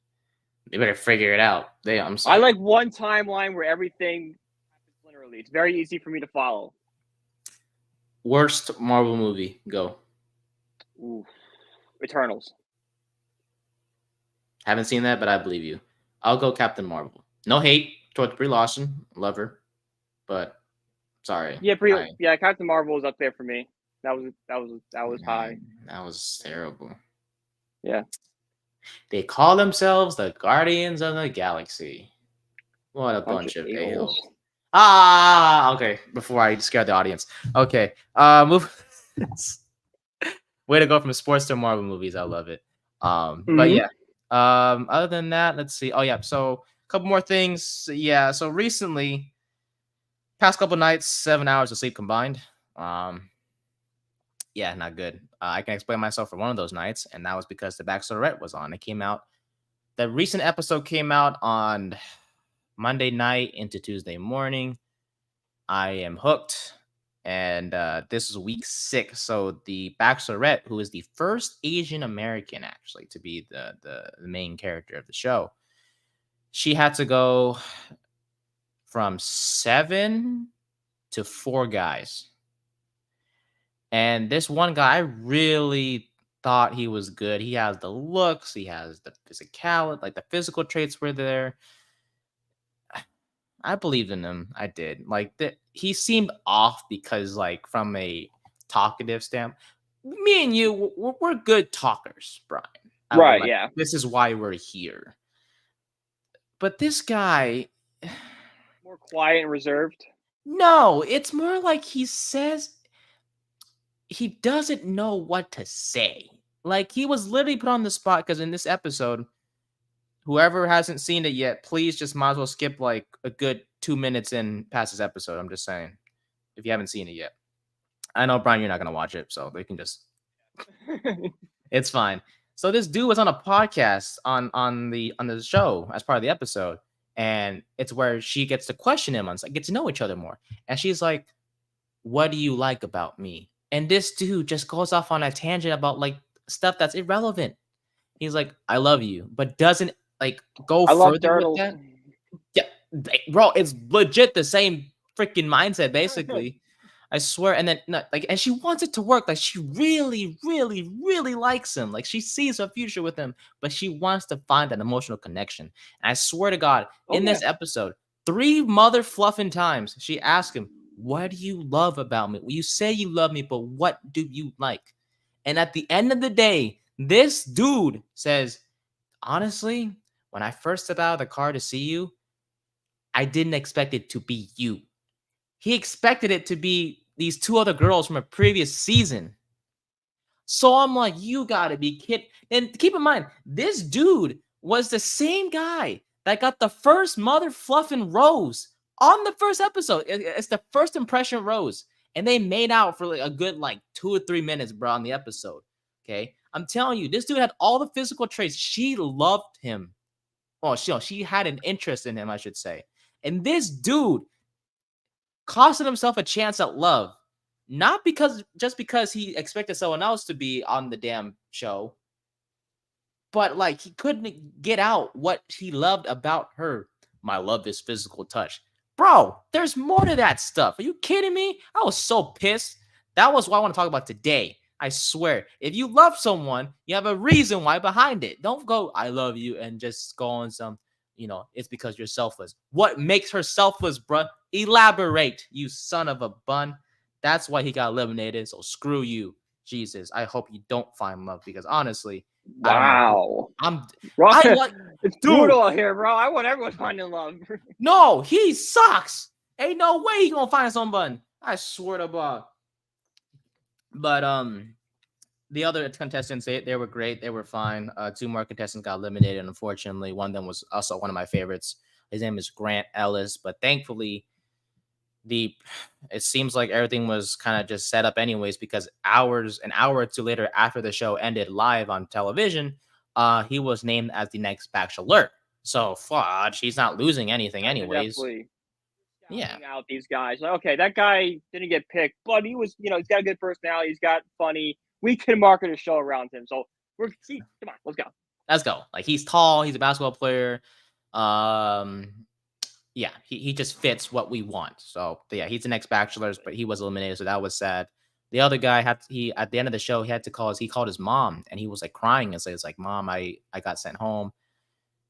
They better figure it out. I'm I sorry. like one timeline where everything happens literally. It's very easy for me to follow. Worst Marvel movie. Go. Ooh, Eternals. Haven't seen that, but I believe you. I'll go Captain Marvel. No hate towards Brie Larson. Love her, but sorry. Yeah, Captain Marvel was up there for me. That was high. That was terrible. Yeah. They call themselves the Guardians of the Galaxy. What a Bunch of bunch of a-holes. a-holes. Okay. Before I scare the audience. Okay. Move. Way to go from sports to Marvel movies. I love it. But Mhm. yeah. Other than that, let's see. Oh yeah. So a couple more things. Yeah. So recently, past couple nights, 7 hours of sleep combined. Yeah, not good. I can explain myself for one of those nights, and that was because the Bachelorette was on. It came out. The recent episode came out on Monday night into Tuesday morning. I am hooked, and this is week 6. So the Bachelorette, who is the first Asian American actually to be the main character of the show, she had to go from 7 to 4 guys. And this one guy, I really thought he was good. He has the looks, he has the physicality, like the physical traits were there. I believed in him. I did. Like he seemed off because, like, from a talkative stamp, me and you, we're good talkers, Brian. Right. Yeah. This is why we're here. But this guy, More quiet and reserved. no, it's more like he says he doesn't know what to say. Like he was literally put on the spot because in this episode, whoever hasn't seen it yet, please just might as well skip like a good 2 minutes in past this episode. I'm just saying, if you haven't seen it yet. I know, Brian, you're not gonna watch it, so they can just. It's fine. So this dude was on a podcast on the show as part of the episode, and it's where she gets to question him on, like, get to know each other more, and she's like, "What do you like about me?" And this dude just goes off on a tangent about like stuff that's irrelevant. He's like, "I love you," but doesn't like go I love further with turtles. that. Yeah, bro, it's legit the same freaking mindset, basically. I swear. And then, like, and she wants it to work. Like, she really, really, really likes him. Like, she sees a future with him, but she wants to find an emotional connection. And I swear to God, in this episode, 3 mother fluffing times, she asked him, "What do you love about me? Well, you say you love me, but what do you like?" And at the end of the day, this dude says, "Honestly, when I first stepped out of the car to see you, I didn't expect it to be you." He expected it to be these 2 other girls from a previous season. So I'm like, you gotta be kidding. And keep in mind, this dude was the same guy that got the first mother fluffing rose on the first episode. It's the first impression rose. And they made out for like a good like 2 or 3 minutes, bro, on the episode. Okay. I'm telling you, this dude had all the physical traits. She loved him. Oh, she had an interest in him, I should say. And this dude costing himself a chance at love, not because he expected someone else to be on the damn show, but like he couldn't get out what he loved about her. My love is physical touch. Bro, there's more to that stuff. Are you kidding me? I was so pissed. That was what I want to talk about today. I swear. If you love someone, you have a reason why behind it. Don't go, "I love you," and just go on some, it's because you're selfless. What makes her selfless, bruh? Elaborate, you son of a bun. That's why he got eliminated. So screw you. Jesus. I hope you don't find love because honestly, I don't know. Wow. I like, It's dude. brutal here, bro. I want everyone finding love. No, he sucks. Ain't no way he gonna find someone. I swear to God. But the other contestants, they were great. They were fine. 2 more contestants got eliminated, unfortunately. One of them was also one of my favorites. His name is Grant Ellis. But thankfully, it seems like everything was kind of just set up anyways, because an hour or 2 later after the show ended live on television, he was named as the next Bachelor. So fudge, he's not losing anything anyways. Definitely. Yeah. Out these guys. Like, okay, that guy didn't get picked, but he was, he's got a good personality. He's got funny. We can market a show around him. So come on, let's go. Let's go. Like, he's tall. He's a basketball player. Um, yeah, he just fits what we want. So yeah, he's the next Bachelor's, but he was eliminated, so that was sad. The other guy he at the end of the show he had to call he called his mom and he was like crying and says like, "Mom, I got sent home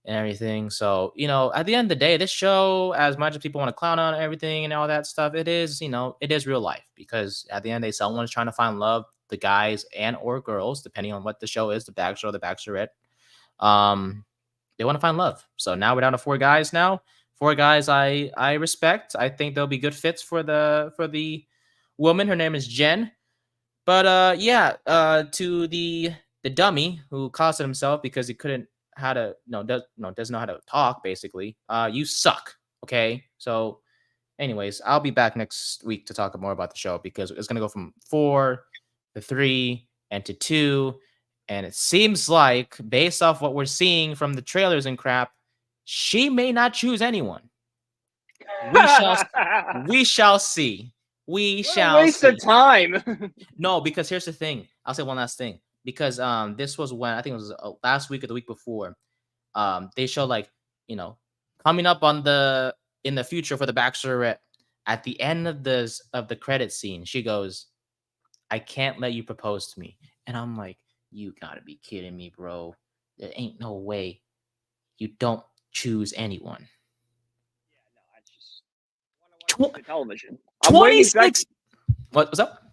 and everything." So at the end of the day, this show, as much as people want to clown on everything and all that stuff, it is it is real life because at the end of the day, someone's trying to find love. The guys and or girls, depending on what the show is, the Bachelor or the Bachelorette. Um, they want to find love. So now we're down to 4 guys now. 4 guys I respect. I think they'll be good fits for the woman. Her name is Jen. But yeah, to the dummy who costed himself because he couldn't how to doesn't know how to talk basically. You suck. Okay? So anyways, I'll be back next week to talk more about the show because it's gonna go from 4 to 3 and to 2. And it seems like, based off what we're seeing from the trailers and crap, she may not choose anyone. We shall we shall see. We What a shall waste see. of time. No, because here's the thing. I'll say one last thing. Because this was when I think it was last week or the week before. They show like, coming up on in the future for the Bachelorette, at the end of the credit scene, she goes, "I can't let you propose to me." And I'm like, you gotta be kidding me, bro. There ain't no way you don't choose anyone. Yeah, no, I just want to watch the television. I'm waiting. 26. What's up?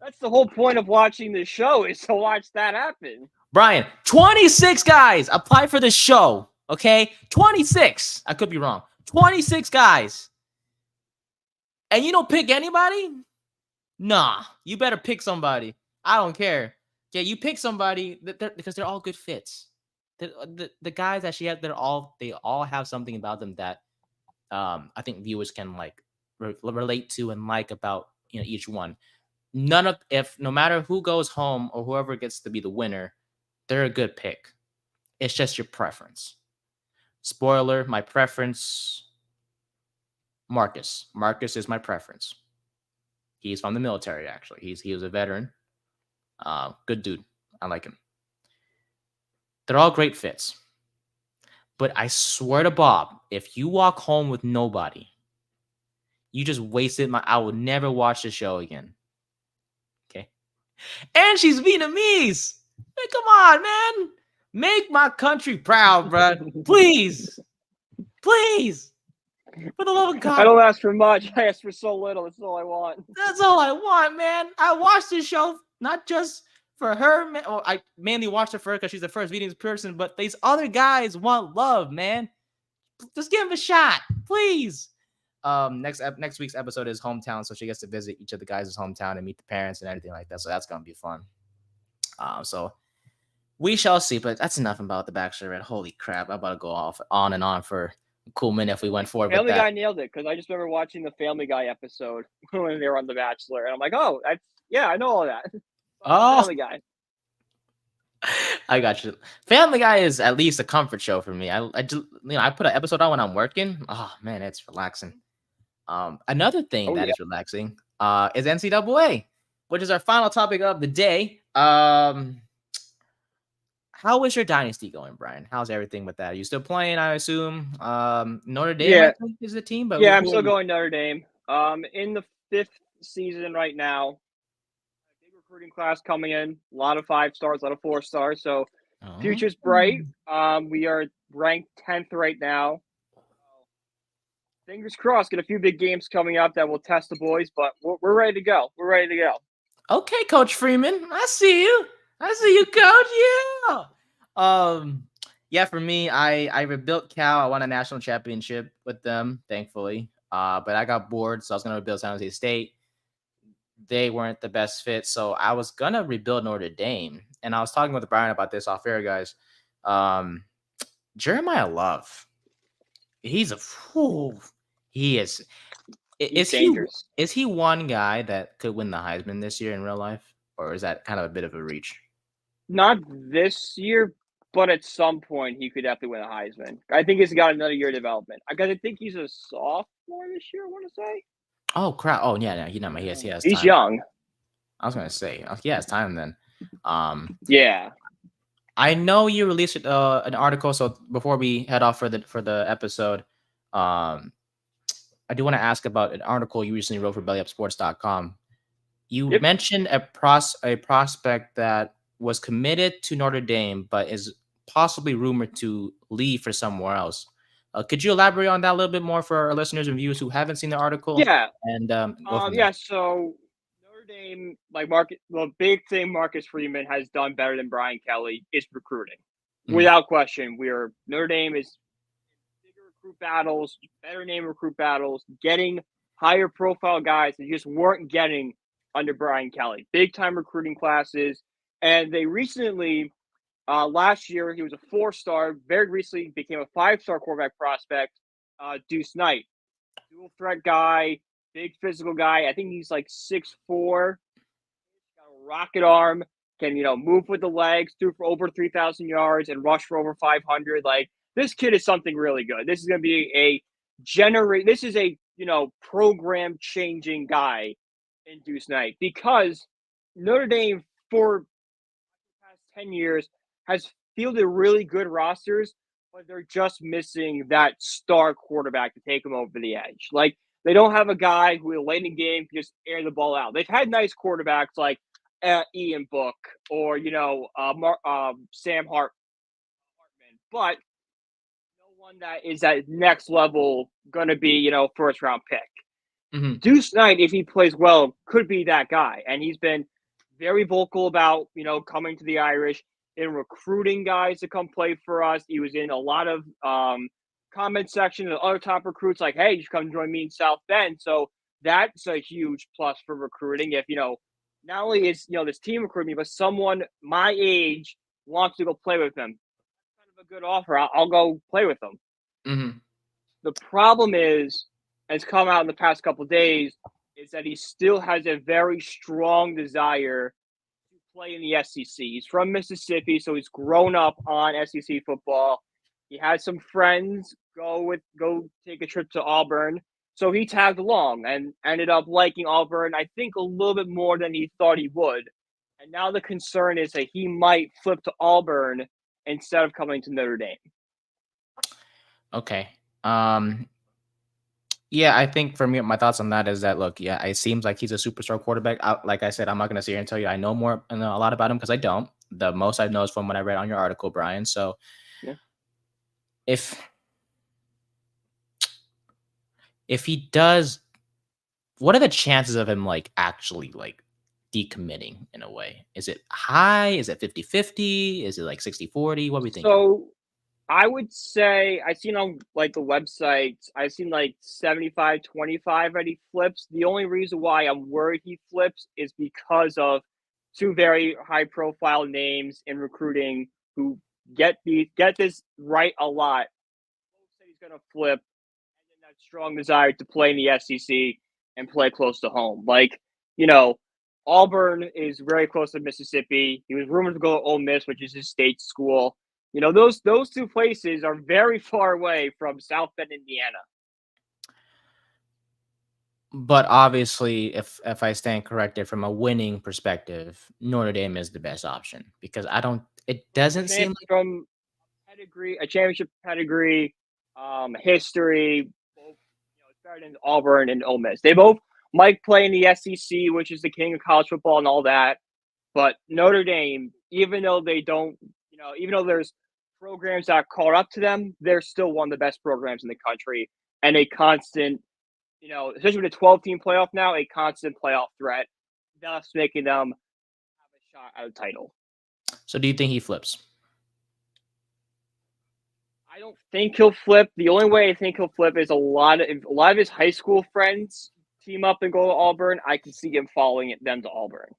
That's the whole point of watching the show is to watch that happen. Brian, 26 guys apply for this show. Okay, 26. I could be wrong. 26 guys, and you don't pick anybody? Nah, you better pick somebody. I don't care. Yeah, you pick somebody because they're all good fits. The guys that she had, they all have something about them that I think viewers can like relate to and like about each one. No matter who goes home or whoever gets to be the winner, they're a good pick. It's just your preference. Spoiler: my preference, Marcus. Marcus is my preference. He's from the military, actually. He was a veteran. Good dude. I like him. They're all great fits. But I swear to Bob, if you walk home with nobody, you just wasted I will never watch the show again. Okay. And she's Vietnamese. Man, come on, man. Make my country proud, bro. Please. Please. For the love of God. I don't ask for much. I ask for so little. That's all I want. That's all I want, man. I watched this show not just for her. I mainly watched it for her because she's the first Vietnamese person, but these other guys want love, man. Just give him a shot, please. Next week's episode is hometown, so she gets to visit each of the guys' hometown and meet the parents and everything like that. So that's gonna be fun. So we shall see. But that's enough about the Bachelorette. Holy crap! I'm about to go off on and on for a cool minute if we went forward. Family Guy nailed it because I just remember watching the Family Guy episode when they were on The Bachelor, and I'm like, oh, I know all that. Oh, Family Guy. I got you. Family Guy is at least a comfort show for me. I just I put an episode on when I'm working. Oh man, it's relaxing. Another thing that is relaxing is NCAA, which is our final topic of the day. How is your dynasty going, Brian? How's everything with that? Are you still playing, I assume? Notre Dame is the team, but yeah, I'm still going Notre Dame. In the 5th season right now. Big recruiting class coming in. A lot of 5 stars, a lot of 4 stars. So future's bright. We are ranked 10th right now. Fingers crossed. Get a few big games coming up that will test the boys, but we're ready to go. We're ready to go. Okay, Coach Freeman. I see you. I see you, Coach. Yeah. Yeah, for me, I rebuilt Cal. I won a national championship with them, thankfully. But I got bored, so I was gonna rebuild San Jose State. They weren't the best fit, so I was gonna rebuild Notre Dame. And I was talking with Brian about this off air, guys. Jeremiah Love. He is. Is dangerous. Is he one guy that could win the Heisman this year in real life, or is that kind of a bit of a reach? Not this year, but at some point he could definitely win a Heisman. I think he's got another year of development. I think he's a sophomore this year. I want to say. Oh crap! Oh yeah, he has. He's time. young. I was gonna say, he has time then. Yeah. I know you released an article. So before we head off for the episode, um, I do want to ask about an article you recently wrote for BELLYUPSPORTS.com. You Yep. mentioned a prospect that was committed to Notre Dame, but is possibly rumored to leave for somewhere else. Could you elaborate on that a little bit more for our listeners and viewers who haven't seen the article? Yeah. And go from there. Yeah. So Notre Dame, the big thing Marcus Freeman has done better than Brian Kelly is recruiting, Mhm. without question. Notre Dame is bigger recruit battles, better name recruit battles, getting higher profile guys that just weren't getting under Brian Kelly. Big time recruiting classes, and they recently, last year, he was a 4-star. Very recently, became a 5-star quarterback prospect. Deuce Knight, dual threat guy, big physical guy. I think he's like 6'4", got a rocket arm, can move with the legs, threw for over 3,000 yards, and rush for over 500. Like, this kid is something really good. This is going to be This is a program changing guy in Deuce Knight, because Notre Dame for the past 10 years has fielded really good rosters, but they're just missing that star quarterback to take them over the edge. Like, they don't have a guy who, late in the game, can just air the ball out. They've had nice quarterbacks like Ian Book or Sam Hartman, but no one that is at next level going to be first round pick. Mhm. Deuce Knight, if he plays well, could be that guy. And he's been very vocal about, coming to the Irish and recruiting guys to come play for us. He was in a lot of comment section of other top recruits like, hey, you should come join me in South Bend. So that's a huge plus for recruiting. If, not only is, this team recruiting me, but someone my age wants to go play with them. That's kind of a good offer. I'll go play with them. Mhm. The problem is, has come out in the past couple of days, is that he still has a very strong desire to play in the SEC. He's from Mississippi, so he's grown up on SEC football. He had some friends go take a trip to Auburn, so he tagged along and ended up liking Auburn, I think, a little bit more than he thought he would. And now the concern is that he might flip to Auburn instead of coming to Notre Dame. Okay. Um, yeah, I think for me, my thoughts on that is that look, yeah, it seems like he's a superstar quarterback. Like I said, I'm not going to sit here and tell you I know a lot about him because I don't. The most I know is from what I read on your article, Brian. So Yeah. if he does, what are the chances of him like actually like decommitting in a way? Is it high? Is it 50-50? Is it like 60-40? What are we thinking? So I would say I've seen on like the websites, I've seen like 75-25 that he flips. The only reason why I'm worried he flips is because of two very high profile names in recruiting who get this right a lot. Both said he's gonna flip, and then that strong desire to play in the SEC and play close to home. Like, you know, Auburn is very close to Mississippi. He was rumored to go to Ole Miss, which is his state school. Those two places are very far away from South Bend, Indiana. But obviously, if I stand corrected from a winning perspective, Notre Dame is the best option because I don't. It doesn't seem like. From pedigree, a championship pedigree, history, both, it's better than Auburn and Ole Miss. They both might play in the SEC, which is the king of college football and all that. But Notre Dame, even though they don't, even though there's programs that caught up to them, they're still one of the best programs in the country and a constant, especially with a 12-team playoff now, a constant playoff threat, thus making them have a shot at a title. So, do you think he flips? I don't think he'll flip. The only way I think he'll flip is a lot of his high school friends team up and go to Auburn. I can see him following them to Auburn.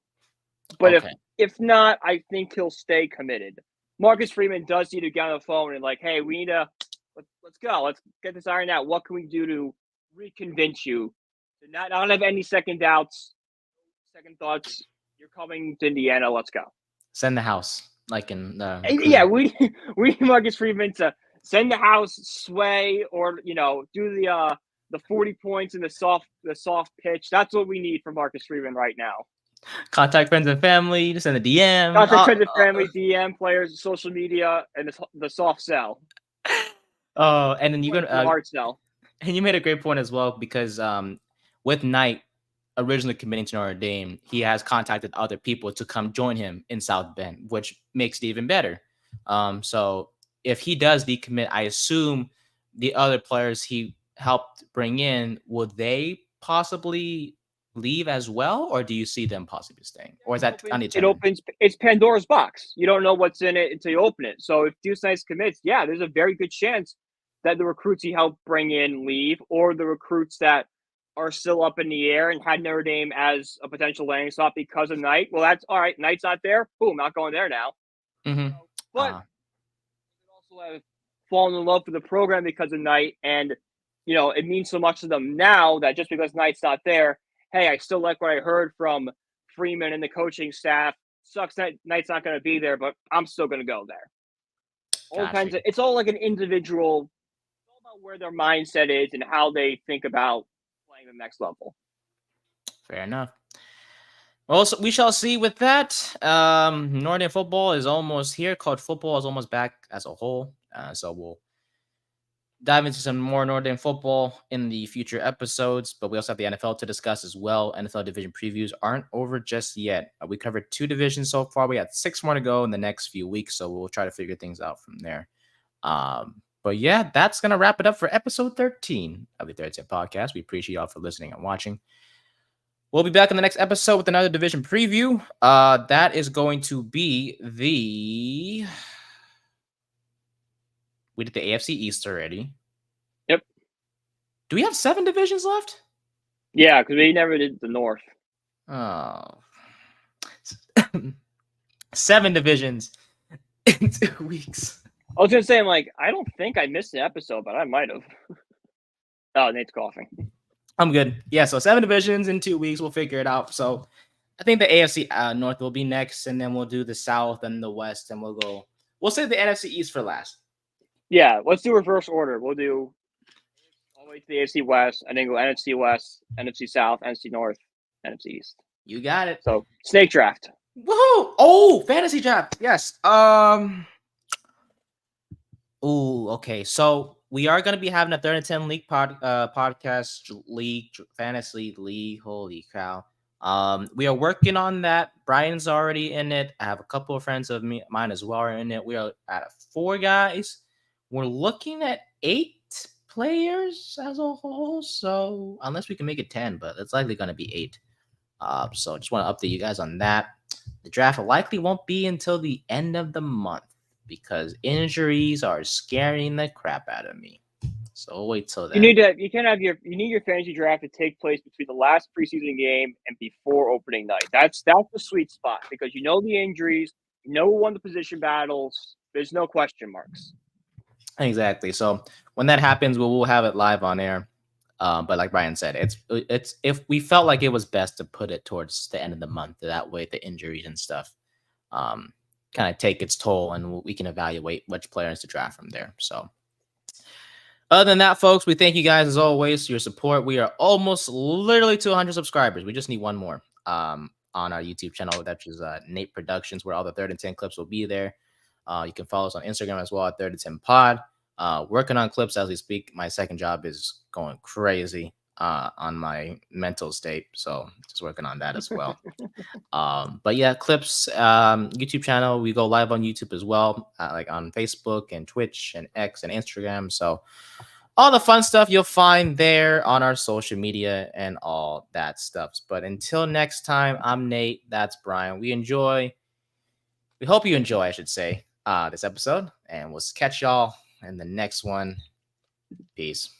But Okay. if not, I think he'll stay committed. Marcus Freeman does need to get on the phone and like, hey, we need to let's go. Let's get this ironed out. What can we do to reconvince you to not have any second doubts, second thoughts? You're coming to Indiana. Let's go. Send the house, like in the Yeah, we need Marcus Freeman to send the house, sway, or do the 40 points in the soft pitch. That's what we need from Marcus Freeman right now. Contact friends and family. Just send a DM. Contact friends and family, DM players, social media, and the soft sell. Oh, and then you're The gonna hard sell. and you made a great point as well because with Knight originally committing to Notre Dame, he has contacted other people to come join him in South Bend, which makes it even better. So if he does decommit, I assume the other players he helped bring in, would they possibly leave as well, or do you see them possibly staying, or is that undetermined? It's Pandora's box. You don't know what's in it until you open it. So if Deuce Nice commits, yeah, there's a very good chance that the recruits he helped bring in leave, or the recruits that are still up in the air and had Notre Dame as a potential landing spot because of Knight. Well, that's all right. Knight's not there. Boom, not going there now. Mm-hmm. But also have fallen in love with the program because of Knight, and it means so much to them now that just because Knight's not there, hey, I still like what I heard from Freeman and the coaching staff. Sucks that Knight's not going to be there, but I'm still going to go there. All kinds of, it's all like an individual, all about where their mindset is and how they think about playing the next level. Fair enough. Well, so we shall see with that. Notre Dame football is almost here. College football is almost back as a whole. So we'll dive into some more Notre Dame football in the future episodes, but we also have the NFL to discuss as well. NFL division previews aren't over just yet. We covered 2 divisions so far. We got 6 more to go in the next few weeks, so we'll try to figure things out from there. But yeah, that's going to wrap it up for episode 13 of the Third Set Podcast. We appreciate y'all for listening and watching. We'll be back in the next episode with another division preview. That is going to be we did the AFC East already. Yep. Do we have 7 divisions left? Yeah, because we never did the North. Oh. 7 divisions in 2 weeks. I was going to say, I don't think I missed an episode, but I might have. Oh, Nate's coughing. I'm good. Yeah, so 7 divisions in 2 weeks. We'll figure it out. So I think the AFC North will be next, and then we'll do the South and the West, and we'll save the NFC East for last. Yeah, let's do reverse order. We'll do all the way to the AFC West, and then go NFC West, NFC South, NFC North, NFC East. You got it. So, snake draft. Woohoo! Oh, fantasy draft. Yes. Oh, okay. So we are going to be having a 3rd and 10 league podcast league, fantasy league. Holy cow. We are working on that. Brian's already in it. I have a couple of friends of mine as well are in it. We are at 4 guys. We're looking at 8 players as a whole. So unless we can make it 10, but it's likely going to be 8. So just want to update you guys on that. The draft likely won't be until the end of the month because injuries are scaring the crap out of me. So we'll wait till then. You need your fantasy draft to take place between the last preseason game and before opening night. That's the sweet spot because you know the injuries, you know who won the position battles. There's no question marks. Exactly. So when that happens, we'll have it live on air. But like Brian said, it's if we felt like it was best to put it towards the end of the month, that way the injuries and stuff kind of take its toll, and we can evaluate which players to draft from there. So other than that, folks, we thank you guys as always for your support. We are almost literally to 100 subscribers. We just need 1 more on our YouTube channel, that is Nate Productions, where all the 3rd and 10 clips will be there. You can follow us on Instagram as well at 3rd and 10 Pod. Working on clips as we speak. My second job is going crazy on my mental state, so just working on that as well. But yeah, clips, YouTube channel. We go live on YouTube as well, like on Facebook and Twitch and X and Instagram. So all the fun stuff you'll find there on our social media and all that stuff. But until next time, I'm Nate. That's Brian. We hope you enjoy, I should say, this episode, and we'll catch y'all in the next one. Peace.